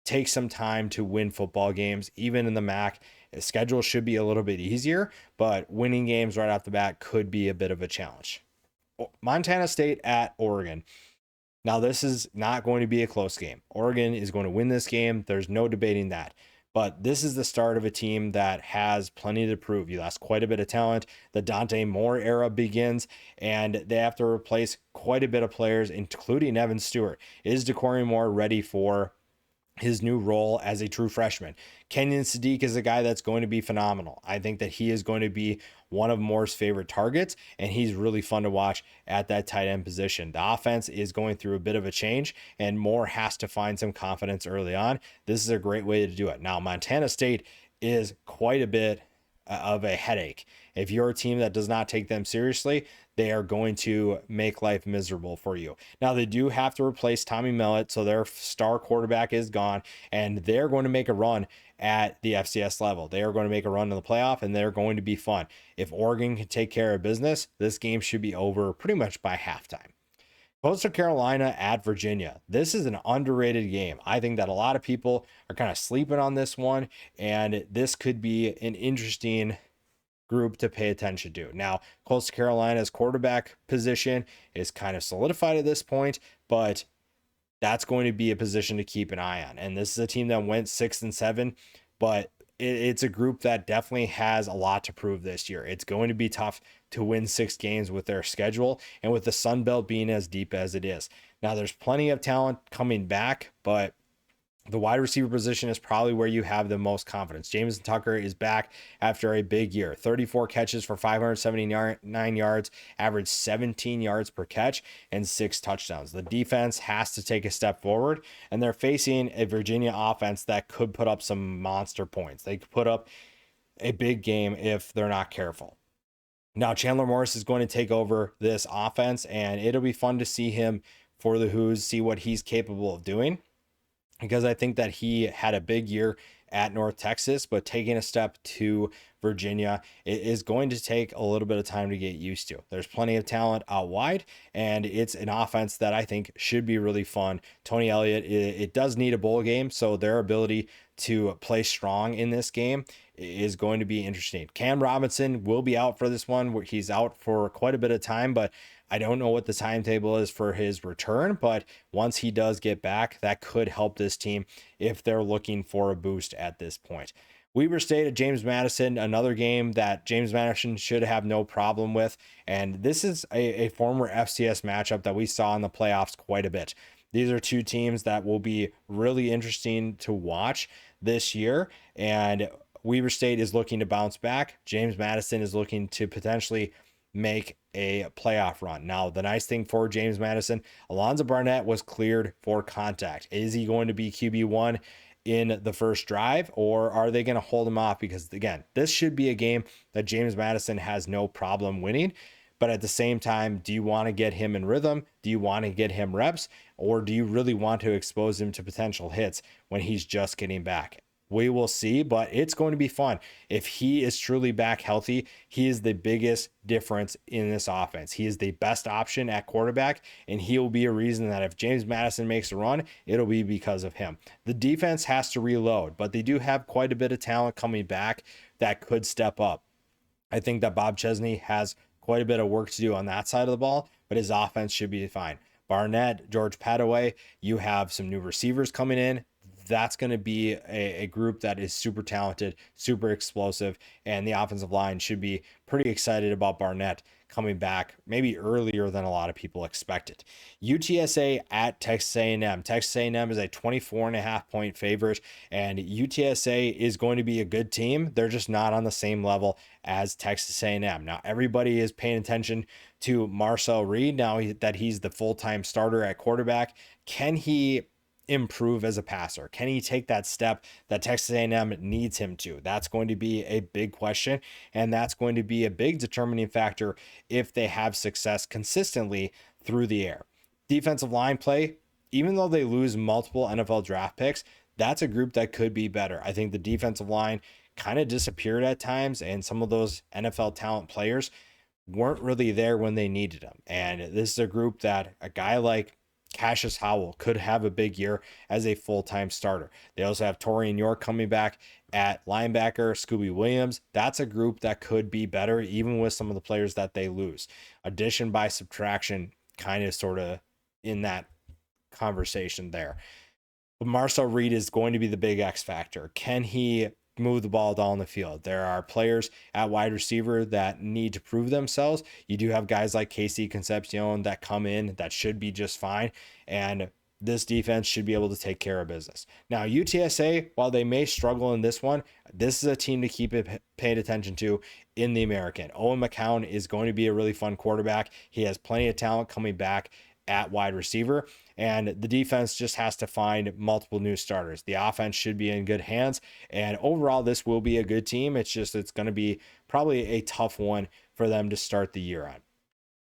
take some time to win football games, even in the MAC. The schedule should be a little bit easier, but winning games right off the bat could be a bit of a challenge. Montana State at Oregon. Now, this is not going to be a close game. Oregon is going to win this game. There's no debating that. But this is the start of a team that has plenty to prove. You lost quite a bit of talent. The Dante Moore era begins, and they have to replace quite a bit of players, including Evan Stewart. Is DeCorey Moore ready for his new role as a true freshman? Kenyon Sadiq is a guy that's going to be phenomenal. I think that he is going to be one of Moore's favorite targets, and he's really fun to watch at that tight end position. The offense is going through a bit of a change, and Moore has to find some confidence early on. This is a great way to do it. Now, Montana State is quite a bit of a headache. If you're a team that does not take them seriously, they are going to make life miserable for you. Now, they do have to replace Tommy Mellott, so their star quarterback is gone, and they're going to make a run at the FCS level. They are going to make a run in the playoff, and they're going to be fun. If Oregon can take care of business, this game should be over pretty much by halftime. Coastal Carolina at Virginia. This is an underrated game. I think that a lot of people are kind of sleeping on this one, and this could be an interesting group to pay attention to. Now, Coastal Carolina's quarterback position is kind of solidified at this point, but that's going to be a position to keep an eye on. And this is a team that went 6-7, but it's a group that definitely has a lot to prove this year. It's going to be tough to win 6 games with their schedule and with the Sun Belt being as deep as it is. Now, there's plenty of talent coming back, but the wide receiver position is probably where you have the most confidence. Jameson Tucker is back after a big year. 34 catches for 579 yards, average 17 yards per catch, and 6 touchdowns. The defense has to take a step forward, and they're facing a Virginia offense that could put up some monster points. They could put up a big game if they're not careful. Now, Chandler Morris is going to take over this offense, and it'll be fun to see him for the Hoos, see what he's capable of doing, because I think that he had a big year at North Texas, but taking a step to Virginia, it is going to take a little bit of time to get used to. There's plenty of talent out wide, and it's an offense that I think should be really fun. Tony Elliott, it does need a bowl game, so their ability to play strong in this game is going to be interesting. Cam Robinson will be out for this one, where he's out for quite a bit of time, but I don't know what the timetable is for his return, but once he does get back, that could help this team if they're looking for a boost at this point. Weber State at James Madison, another game that James Madison should have no problem with. And this is a former FCS matchup that we saw in the playoffs quite a bit. These are two teams that will be really interesting to watch this year. And Weber State is looking to bounce back. James Madison is looking to potentially make a playoff run. Now, the nice thing for James Madison, Alonzo Barnett was cleared for contact. Is he going to be QB1 in the first drive, or are they going to hold him off? Because again, this should be a game that James Madison has no problem winning. But at the same time, do you want to get him in rhythm? Do you want to get him reps? Or do you really want to expose him to potential hits when he's just getting back? We will see, but it's going to be fun. If he is truly back healthy, he is the biggest difference in this offense. He is the best option at quarterback, and he will be a reason that if James Madison makes a run, it'll be because of him. The defense has to reload, but they do have quite a bit of talent coming back that could step up. I think that Bob Chesney has quite a bit of work to do on that side of the ball, but his offense should be fine. Barnett, George Padaway, you have some new receivers coming in. That's going to be a group that is super talented, super explosive, and the offensive line should be pretty excited about Barnett coming back maybe earlier than a lot of people expected. UTSA at Texas A&M. Texas A&M is a 24.5-point favorite, and UTSA is going to be a good team. They're just not on the same level as Texas A&M. Now, everybody is paying attention to Marcel Reed now that he's the full-time starter at quarterback. Can he improve as a passer? Can he take that step that Texas A&M needs him to? That's going to be a big question, and that's going to be a big determining factor if they have success consistently through the air. Defensive line play, even though they lose multiple NFL draft picks, that's a group that could be better. I think the defensive line kind of disappeared at times, and some of those NFL talent players weren't really there when they needed them. And this is a group that a guy like Cassius Howell could have a big year as a full-time starter. They also have Torian York coming back at linebacker, Scooby Williams. That's a group that could be better even with some of the players that they lose. Addition by subtraction kind of sort of in that conversation there. But Marcel Reed is going to be the big X factor. Can he move the ball down the field? There are players at wide receiver that need to prove themselves. You do have guys like Casey Concepcion that come in that should be just fine, and this defense should be able to take care of business. Now, UTSA, while they may struggle in this one, this is a team to keep paid attention to in the American. Owen McCown is going to be a really fun quarterback. He has plenty of talent coming back at wide receiver. and the defense just has to find multiple new starters. The offense should be in good hands, and overall, this will be a good team. It's going to be probably a tough one for them to start the year on.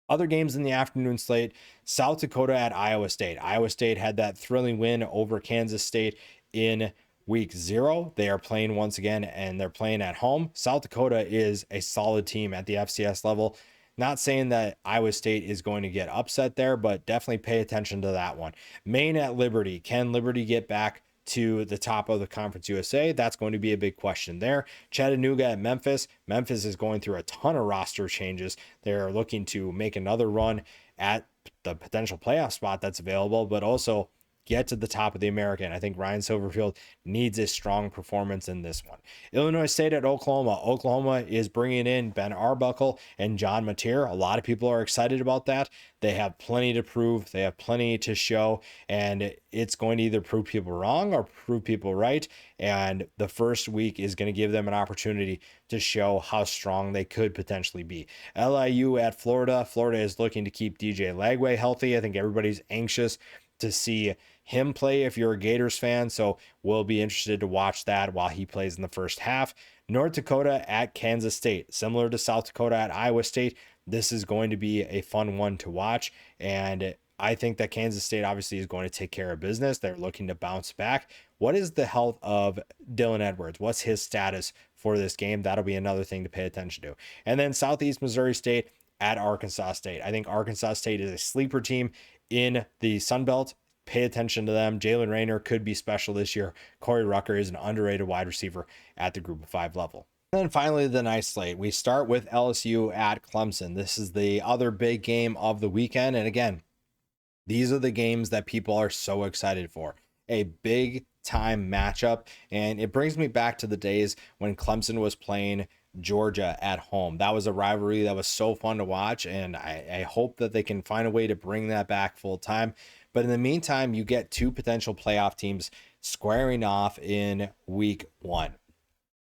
Other games in the afternoon slate: South Dakota at Iowa State. Iowa State had that thrilling win over Kansas State in week 0. They are playing once again, and they're playing at home. South Dakota is a solid team at the FCS level. Not saying that Iowa State is going to get upset there, but definitely pay attention to that one. Maine at Liberty. Can Liberty get back to the top of the Conference USA? That's going to be a big question there. Chattanooga at Memphis. Memphis is going through a ton of roster changes. They're looking to make another run at the potential playoff spot that's available, but also get to the top of the American. I think Ryan Silverfield needs a strong performance in this one. Illinois State at Oklahoma. Oklahoma is bringing in Ben Arbuckle and John Mateer. A lot of people are excited about that. They have plenty to prove. They have plenty to show, and it's going to either prove people wrong or prove people right. And the first week is going to give them an opportunity to show how strong they could potentially be. LIU at Florida. Florida is looking to keep DJ Lagway healthy. I think everybody's anxious to see him play if you're a Gators fan, so we'll be interested to watch that while he plays in the first half. North Dakota at Kansas State. Similar to South Dakota at Iowa State, this is going to be a fun one to watch, and I think that Kansas State obviously is going to take care of business. They're looking to bounce back. What is the health of Dylan Edwards? What's his status for this game? That'll be another thing to pay attention to. And then Southeast Missouri State at Arkansas State. I think Arkansas State is a sleeper team in the Sun Belt. Pay attention to them. Jalen Rayner could be special this year. Corey Rucker is an underrated wide receiver at the group of 5 level. And then finally, the night slate. We start with LSU at Clemson. This is the other big game of the weekend. And again, these are the games that people are so excited for. A big time matchup. And it brings me back to the days when Clemson was playing Georgia at home. That was a rivalry that was so fun to watch, and I hope that they can find a way to bring that back full time. But in the meantime, you get 2 potential playoff teams squaring off in week 1.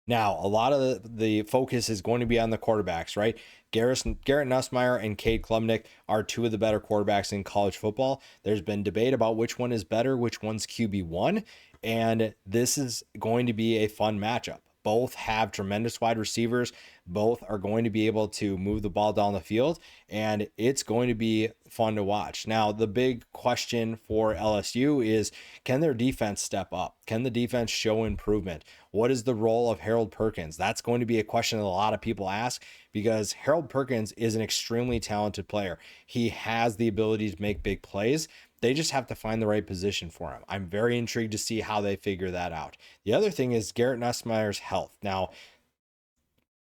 Now, a lot of the focus is going to be on the quarterbacks, right? Garrett Nussmeier and Cade Klubnik are 2 of the better quarterbacks in college football. There's been debate about which one is better, which one's QB1, and this is going to be a fun matchup. Both have tremendous wide receivers. Both are going to be able to move the ball down the field, and it's going to be fun to watch. Now, the big question for LSU is, can their defense step up? Can the defense show improvement? What is the role of Harold Perkins? That's going to be a question that a lot of people ask, because Harold Perkins is an extremely talented player. He has the ability to make big plays. They just have to find the right position for him. I'm very intrigued to see how they figure that out. The other thing is Garrett Nussmeier's health. Now,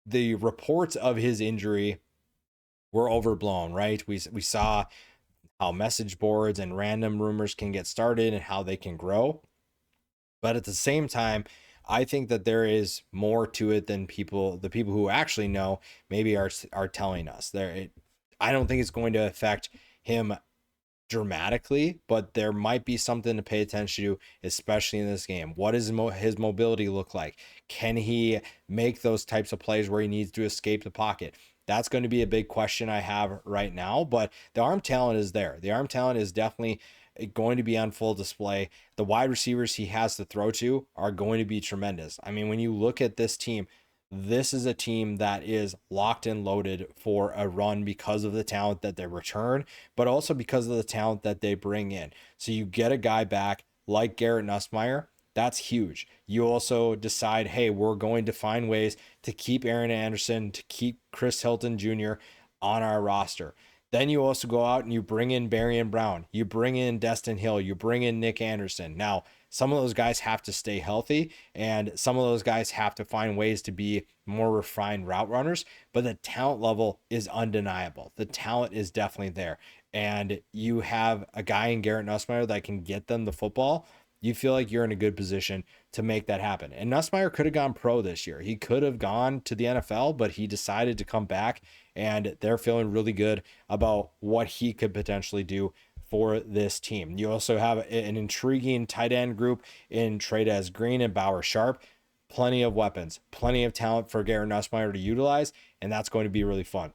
the reports of his injury were overblown, right? We saw how message boards and random rumors can get started and how they can grow. But at the same time, I think that there is more to it than the people who actually know maybe are telling us. I don't think it's going to affect him dramatically, but there might be something to pay attention to, especially in this game. What does his mobility look like? Can he make those types of plays where he needs to escape the pocket? That's going to be a big question I have right now, but the arm talent is there. The arm talent is definitely going to be on full display. The wide receivers he has to throw to are going to be tremendous. I mean, when you look at this team, this is a team that is locked and loaded for a run because of the talent that they return, but also because of the talent that they bring in. So you get a guy back like Garrett Nussmeier, that's huge. You also decide, hey, we're going to find ways to keep Aaron Anderson, to keep Chris Hilton Jr. on our roster. Then you also go out and you bring in Barian Brown, you bring in Destin Hill, you bring in Nick Anderson. Now, some of those guys have to stay healthy, and some of those guys have to find ways to be more refined route runners, but the talent level is undeniable. The talent is definitely there, and you have a guy in Garrett Nussmeier that can get them the football. You feel like you're in a good position to make that happen. And Nussmeier could have gone pro this year. He could have gone to the NFL, but he decided to come back, and they're feeling really good about what he could potentially do for this team. You also have an intriguing tight end group in Trey'Dez Green and Bauer Sharp. Plenty of weapons, plenty of talent for Garrett Nussmeier to utilize, and that's going to be really fun.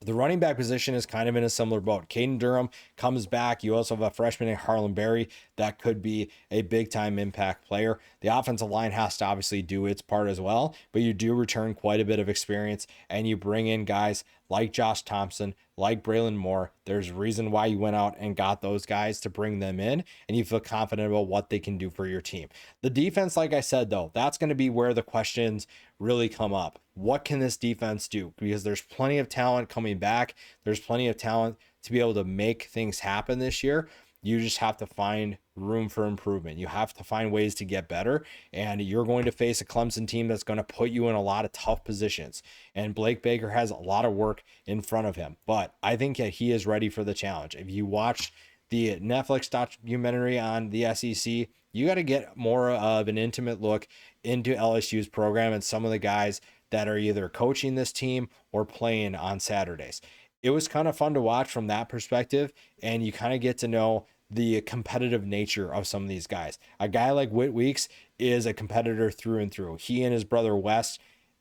The running back position is kind of in a similar boat. Caden Durham comes back. You also have a freshman in Harlan Berry that could be a big time impact player. The offensive line has to obviously do its part as well, but you do return quite a bit of experience and you bring in guys like Josh Thompson, like Braylon Moore. There's a reason why you went out and got those guys to bring them in, and you feel confident about what they can do for your team. The defense, like I said, though, that's going to be where the questions really come up. What can this defense do? Because there's plenty of talent coming back. There's plenty of talent to be able to make things happen this year. You just have to find room for improvement. You have to find ways to get better. And you're going to face a Clemson team that's going to put you in a lot of tough positions. And Blake Baker has a lot of work in front of him. But I think that he is ready for the challenge. If you watch the Netflix documentary on the SEC, you got to get more of an intimate look into LSU's program and some of the guys that are either coaching this team or playing on Saturdays. It was kind of fun to watch from that perspective, and you kind of get to know the competitive nature of some of these guys. A guy like Whit Weeks is a competitor through and through. He and his brother West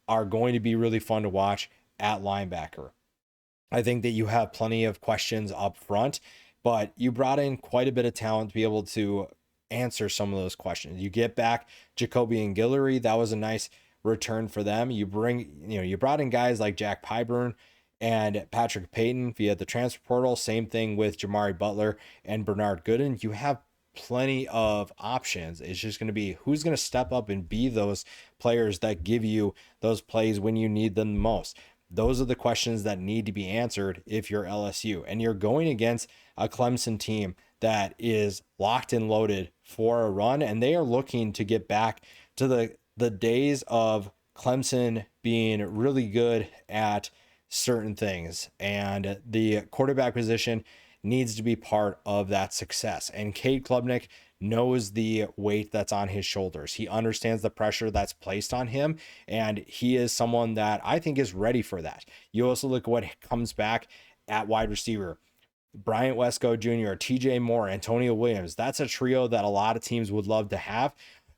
are going to be really fun to watch at linebacker. I think that you have plenty of questions up front, but you brought in quite a bit of talent to be able to answer some of those questions. You get back Jacoby and Guillory. That was a nice return for them. You brought in guys like Jack Pyburn and Patrick Payton via the transfer portal. Same thing with Jamari Butler and Bernard Gooden. You have plenty of options. It's just going to be who's going to step up and be those players that give you those plays when you need them the most. Those are the questions that need to be answered if you're LSU. And you're going against a Clemson team that is locked and loaded for a run, and they are looking to get back to the days of Clemson being really good at certain things, and the quarterback position needs to be part of that success. And Cade Klubnik knows the weight that's on his shoulders. He understands the pressure that's placed on him, and he is someone that I think is ready for that. You also look at what comes back at wide receiver. Bryant Wesco Jr., TJ Moore, Antonio Williams. That's a trio that a lot of teams would love to have.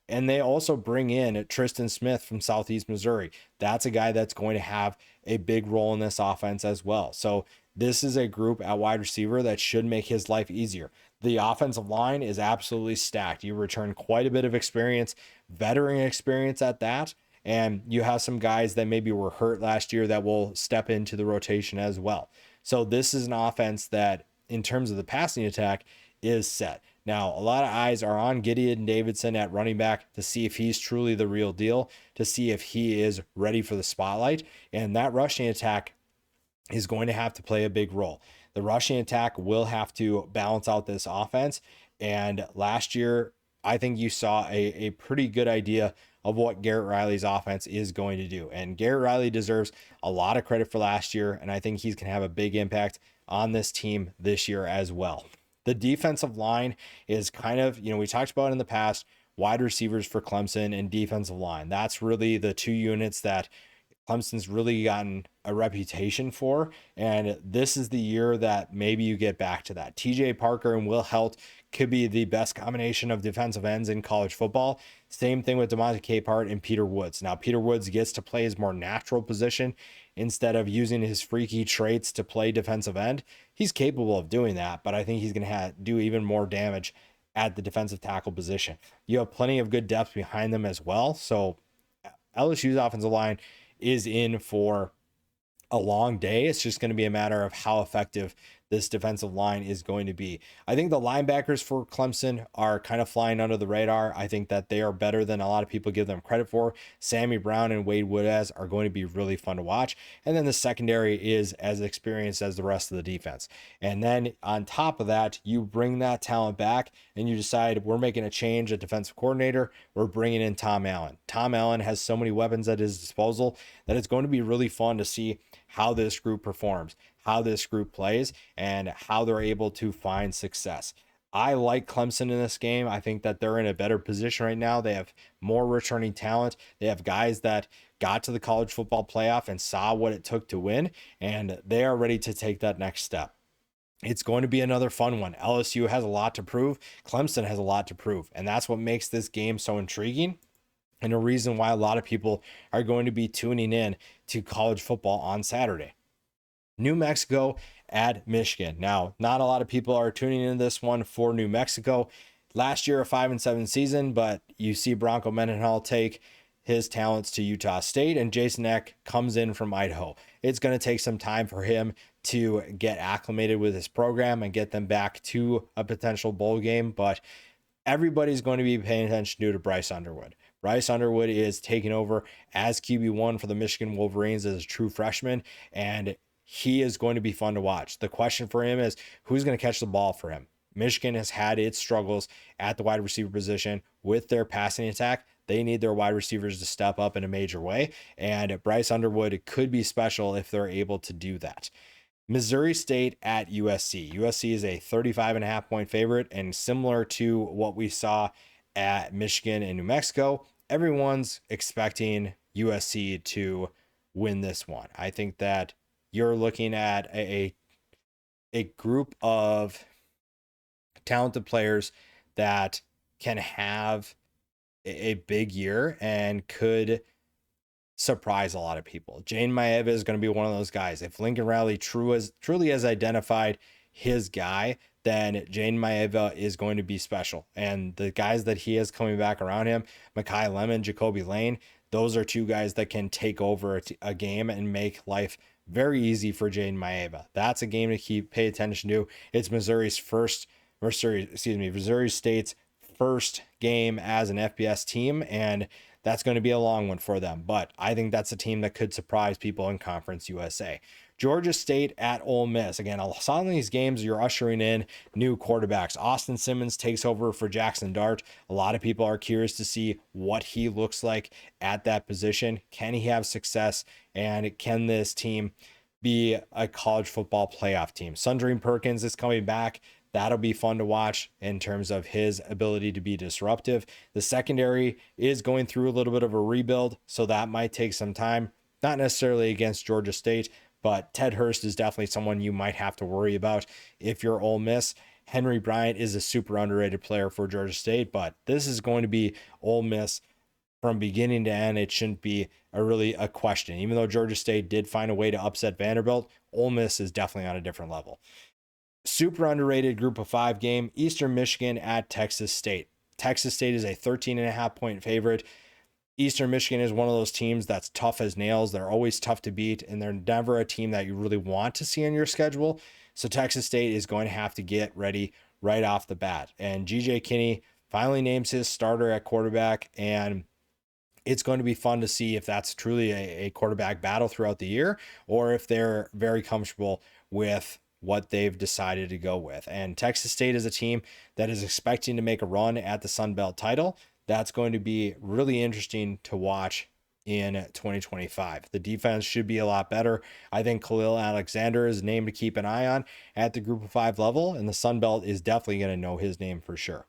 And they also bring in Tristan Smith from Southeast Missouri. That's a guy that's going to have a big role in this offense as well. So this is a group at wide receiver that should make his life easier. The offensive line is absolutely stacked. You return quite a bit of experience, veteran experience at that. And you have some guys that maybe were hurt last year that will step into the rotation as well. So this is an offense that, in terms of the passing attack, is set. Now, a lot of eyes are on Gideon Davidson at running back to see if he's truly the real deal, to see if he is ready for the spotlight. And that rushing attack is going to have to play a big role. The rushing attack will have to balance out this offense. And last year, I think you saw a pretty good idea of what Garrett Riley's offense is going to do. And Garrett Riley deserves a lot of credit for last year, and I think he's going to have a big impact on this team this year as well. The defensive line is kind of, we talked about in the past, wide receivers for Clemson and defensive line. That's really the two units that Clemson's really gotten a reputation for. And this is the year that maybe you get back to that. TJ Parker and Will Helt could be the best combination of defensive ends in college football. Same thing with DeMonte Capehart and Peter Woods. Now, Peter Woods gets to play his more natural position instead of using his freaky traits to play defensive end. He's capable of doing that, but I think he's going to do even more damage at the defensive tackle position. You have plenty of good depth behind them as well. So LSU's offensive line is in for a long day. It's just going to be a matter of how effective this defensive line is going to be. I think the linebackers for Clemson are kind of flying under the radar. I think that they are better than a lot of people give them credit for. Sammy Brown and Wade Woodaz are going to be really fun to watch. And then the secondary is as experienced as the rest of the defense. And then on top of that, you bring that talent back and you decide we're making a change at defensive coordinator. We're bringing in Tom Allen. Tom Allen has so many weapons at his disposal that it's going to be really fun to see how this group performs, how this group plays, and how they're able to find success. I like Clemson in this game. I think that they're in a better position right now. They have more returning talent. They have guys that got to the college football playoff and saw what it took to win, and they are ready to take that next step. It's going to be another fun one. LSU has a lot to prove. Clemson has a lot to prove, and that's what makes this game so intriguing, and a reason why a lot of people are going to be tuning in to college football on Saturday. New Mexico at Michigan. Now, not a lot of people are tuning in this one for New Mexico. Last year, a 5-7 season, but you see Bronco Mendenhall take his talents to Utah State, and Jason Eck comes in from Idaho. It's going to take some time for him to get acclimated with his program and get them back to a potential bowl game, but everybody's going to be paying attention to Bryce Underwood. Bryce Underwood is taking over as QB1 for the Michigan Wolverines as a true freshman, and he is going to be fun to watch. The question for him is who's going to catch the ball for him? Michigan has had its struggles at the wide receiver position with their passing attack. They need their wide receivers to step up in a major way, and Bryce Underwood could be special if they're able to do that. Missouri State at USC. USC is a 35.5-point favorite, and similar to what we saw at Michigan and New Mexico, everyone's expecting USC to win this one. I think that you're looking at a group of talented players that can have a big year and could surprise a lot of people. Jane Maeva is going to be one of those guys. If Lincoln Riley truly has identified his guy, then Jane Maeva is going to be special. And the guys that he has coming back around him, Mekhi Lemon, Jacoby Lane, those are two guys that can take over a game and make life very easy for Jane Maeva. That's a game to pay attention to. It's Missouri State's first game as an FBS team, and that's going to be a long one for them. But I think that's a team that could surprise people in Conference USA. Georgia State at Ole Miss. Again, a lot of these games, you're ushering in new quarterbacks. Austin Simmons takes over for Jackson Dart. A lot of people are curious to see what he looks like at that position. Can he have success? And can this team be a college football playoff team? Sundream Perkins is coming back. That'll be fun to watch in terms of his ability to be disruptive. The secondary is going through a little bit of a rebuild, so that might take some time. Not necessarily against Georgia State, but Ted Hurst is definitely someone you might have to worry about if you're Ole Miss. Henry Bryant is a super underrated player for Georgia State, but this is going to be Ole Miss from beginning to end. It shouldn't be a question. Even though Georgia State did find a way to upset Vanderbilt, Ole Miss is definitely on a different level. Super underrated group of 5 game, Eastern Michigan at Texas State. Texas State is a 13.5-point favorite. Eastern Michigan is one of those teams that's tough as nails. They're always tough to beat, and they're never a team that you really want to see on your schedule. So Texas State is going to have to get ready right off the bat. And GJ Kinney finally names his starter at quarterback, and it's going to be fun to see if that's truly a quarterback battle throughout the year, or if they're very comfortable with what they've decided to go with. And Texas State is a team that is expecting to make a run at the Sun Belt title. That's going to be really interesting to watch in 2025. The defense should be a lot better. I think Khalil Alexander is a name to keep an eye on at the group of 5 level, and the Sun Belt is definitely going to know his name for sure.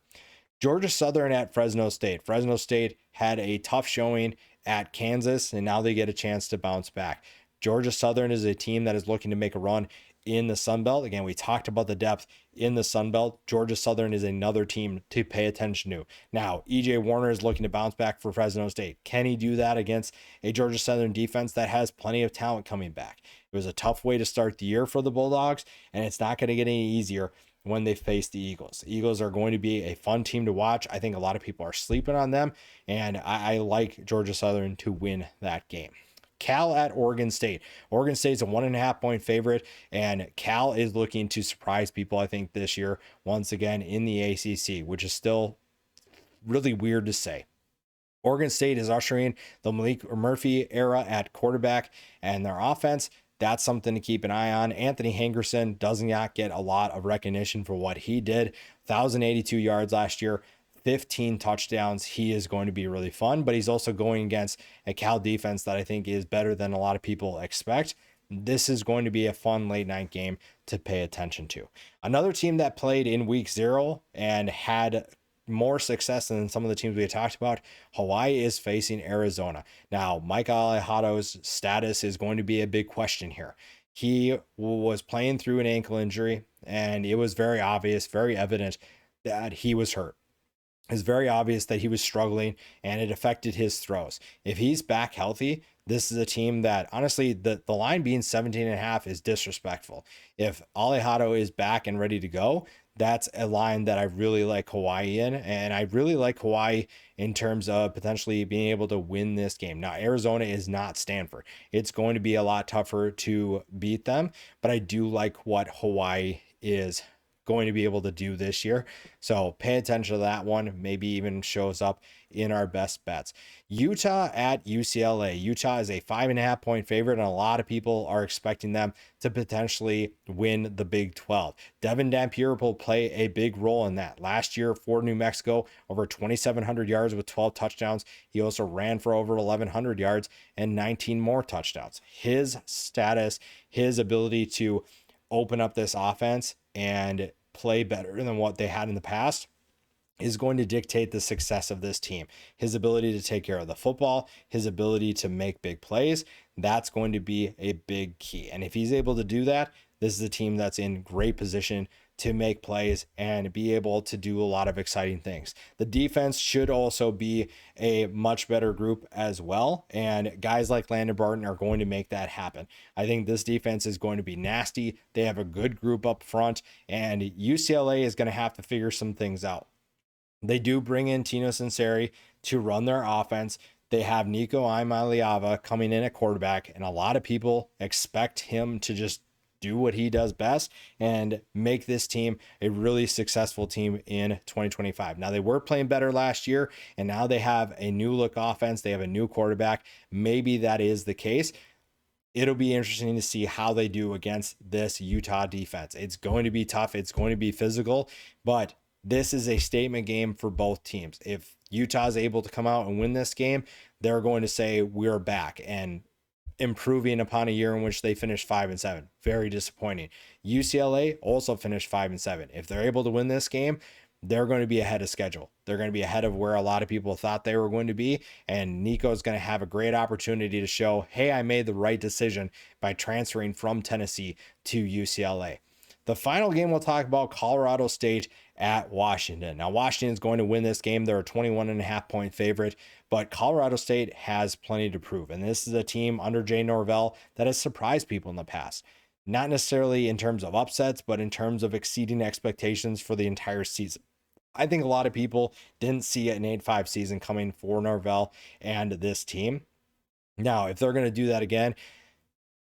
Georgia Southern at Fresno State. Fresno State had a tough showing at Kansas, and now they get a chance to bounce back. Georgia Southern is a team that is looking to make a run in the Sun Belt. Again, we talked about the depth in the Sun Belt. Georgia Southern is another team to pay attention to. Now, EJ Warner is looking to bounce back for Fresno State. Can he do that against a Georgia Southern defense that has plenty of talent coming back? It was a tough way to start the year for the Bulldogs, and it's not going to get any easier when they face the Eagles. The Eagles are going to be a fun team to watch. I think a lot of people are sleeping on them, and I like Georgia Southern to win that game. Cal at Oregon State. Oregon State's a 1.5-point favorite, and Cal is looking to surprise people, I think, this year, once again in the ACC, which is still really weird to say. Oregon State is ushering the Malik Murphy era at quarterback, and their offense, that's something to keep an eye on. Anthony Henderson does not get a lot of recognition for what he did. 1,082 yards last year, 15 touchdowns. He is going to be really fun, but he's also going against a Cal defense that I think is better than a lot of people expect. This is going to be a fun late night game to pay attention to. Another team that played in week 0 and had more success than some of the teams we had talked about, Hawaii is facing Arizona. Now, Mike Alijado's status is going to be a big question here. He was playing through an ankle injury, and it was very obvious, very evident that he was hurt. It's very obvious that he was struggling and it affected his throws. If he's back healthy, this is a team that honestly, the line being 17.5 is disrespectful. If Alejado is back and ready to go, that's a line that I really like Hawaii in. And I really like Hawaii in terms of potentially being able to win this game. Now, Arizona is not Stanford. It's going to be a lot tougher to beat them, but I do like what Hawaii is going to be able to do this year. So pay attention to that one. Maybe even shows up in our best bets. Utah at UCLA. Utah is a 5.5 point favorite, and a lot of people are expecting them to potentially win the Big 12. Devin Dampier will play a big role in that. Last year for New Mexico, over 2,700 yards with 12 touchdowns. He also ran for over 1,100 yards and 19 more touchdowns. His status, his ability to open up this offense and play better than what they had in the past is going to dictate the success of this team. His ability to take care of the football, his ability to make big plays, that's going to be a big key. And if he's able to do that, this is a team that's in great position to make plays and be able to do a lot of exciting things. The defense should also be a much better group as well. And guys like Landon Barton are going to make that happen. I think this defense is going to be nasty. They have a good group up front, and UCLA is going to have to figure some things out. They do bring in Tino Sunseri to run their offense. They have Nico Imaliava coming in at quarterback, and a lot of people expect him to just do what he does best and make this team a really successful team in 2025. Now, they were playing better last year, and now they have a new look offense. They have a new quarterback. Maybe that is the case. It'll be interesting to see how they do against this Utah defense. It's going to be tough. It's going to be physical, but this is a statement game for both teams. If Utah is able to come out and win this game, they're going to say we're back and improving upon a year in which they finished 5-7. Very disappointing. UCLA also finished 5-7. If they're able to win this game, they're going to be ahead of schedule. They're going to be ahead of where a lot of people thought they were going to be. And Nico's going to have a great opportunity to show, hey, I made the right decision by transferring from Tennessee to UCLA. The final game we'll talk about, Colorado State at Washington. Now, Washington is going to win this game. They're a 21.5 point favorite, but Colorado State has plenty to prove. And this is a team under Jay Norvell that has surprised people in the past. Not necessarily in terms of upsets, but in terms of exceeding expectations for the entire season. I think a lot of people didn't see an 8-5 season coming for Norvell and this team. Now, if they're going to do that again,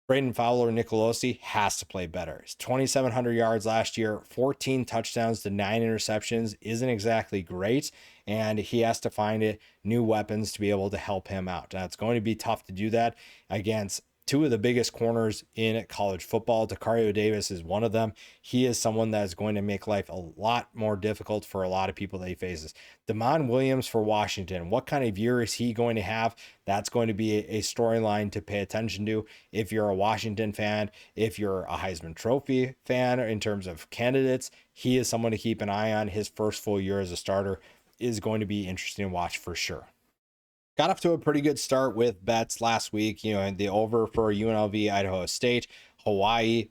Braden Fowler Nicolosi has to play better. He's 2,700 yards last year, 14 touchdowns to 9 interceptions isn't exactly great, and he has to find new weapons to be able to help him out. Now, it's going to be tough to do that against two of the biggest corners in college football. Dakario Davis is one of them. He is someone that is going to make life a lot more difficult for a lot of people that he faces. Damon Williams for Washington. What kind of year is he going to have? That's going to be a storyline to pay attention to if you're a Washington fan, if you're a Heisman Trophy fan in terms of candidates. He is someone to keep an eye on. His first full year as a starter is going to be interesting to watch for sure. Got off to a pretty good start with bets last week, the over for UNLV, Idaho State, Hawaii.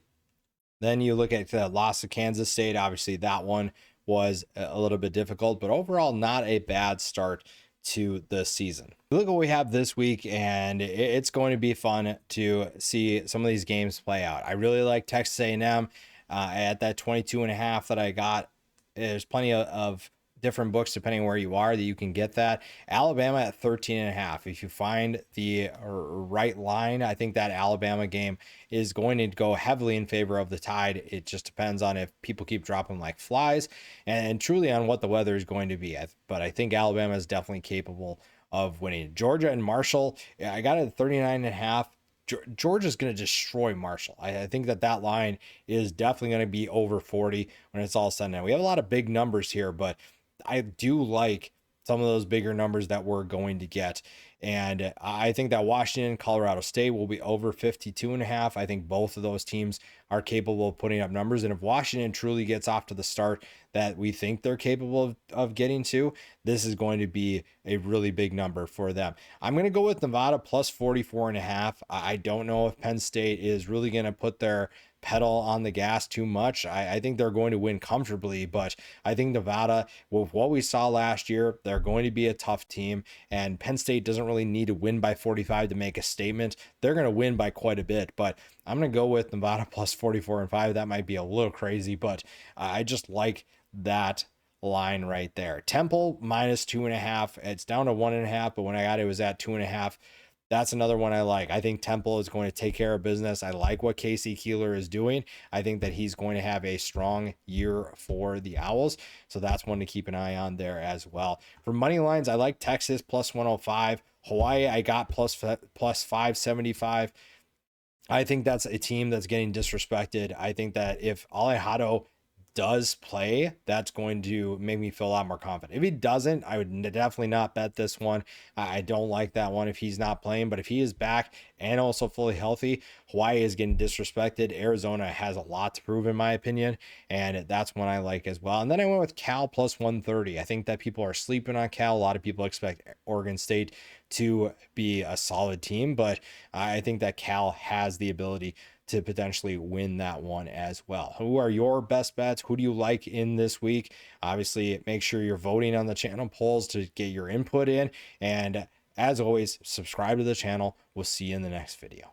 Then you look at the loss of Kansas State. Obviously, that one was a little bit difficult, but overall, not a bad start to the season. Look what we have this week, and it's going to be fun to see some of these games play out. I really like Texas A&M at that 22.5 that I got. There's plenty of different books depending where you are that you can get that. Alabama at 13.5. If you find the right line, I think that Alabama game is going to go heavily in favor of the Tide. It just depends on if people keep dropping like flies and truly on what the weather is going to be. But I think Alabama is definitely capable of winning. Georgia and Marshall, I got it at 39.5. Georgia's going to destroy Marshall. I think that line is definitely going to be over 40 when it's all said and done. We have a lot of big numbers here, but I do like some of those bigger numbers that we're going to get. And I think that Washington, Colorado State will be over 52.5. I think both of those teams are capable of putting up numbers. And if Washington truly gets off to the start that we think they're capable of getting to, this is going to be a really big number for them. I'm going to go with Nevada plus 44.5. I don't know if Penn State is really going to put their pedal on the gas too much. I think they're going to win comfortably, but I think Nevada, with what we saw last year, they're going to be a tough team, and Penn State doesn't really need to win by 45 to make a statement. They're going to win by quite a bit, but I'm going to go with Nevada plus 44.5. That might be a little crazy, but I just like that line right there. Temple minus 2.5. It's down to 1.5, but when I got it was at 2.5. That's another one I like. I think Temple is going to take care of business. I like what Casey Keeler is doing. I think that he's going to have a strong year for the Owls. So that's one to keep an eye on there as well. For money lines, I like Texas plus 105. Hawaii, I got plus 575. I think that's a team that's getting disrespected. I think that if Alejado does play, that's going to make me feel a lot more confident. If he doesn't, I would definitely not bet this one. I don't like that one if he's not playing, but if he is back and also fully healthy, Hawaii is getting disrespected. Arizona has a lot to prove in my opinion, and that's one I like as well. And then I went with Cal plus 130. I think that people are sleeping on Cal. A lot of people expect Oregon State to be a solid team, but I think that Cal has the ability to potentially win that one as well. Who are your best bets? Who do you like in this week? Obviously, make sure you're voting on the channel polls to get your input in. And as always, subscribe to the channel. We'll see you in the next video.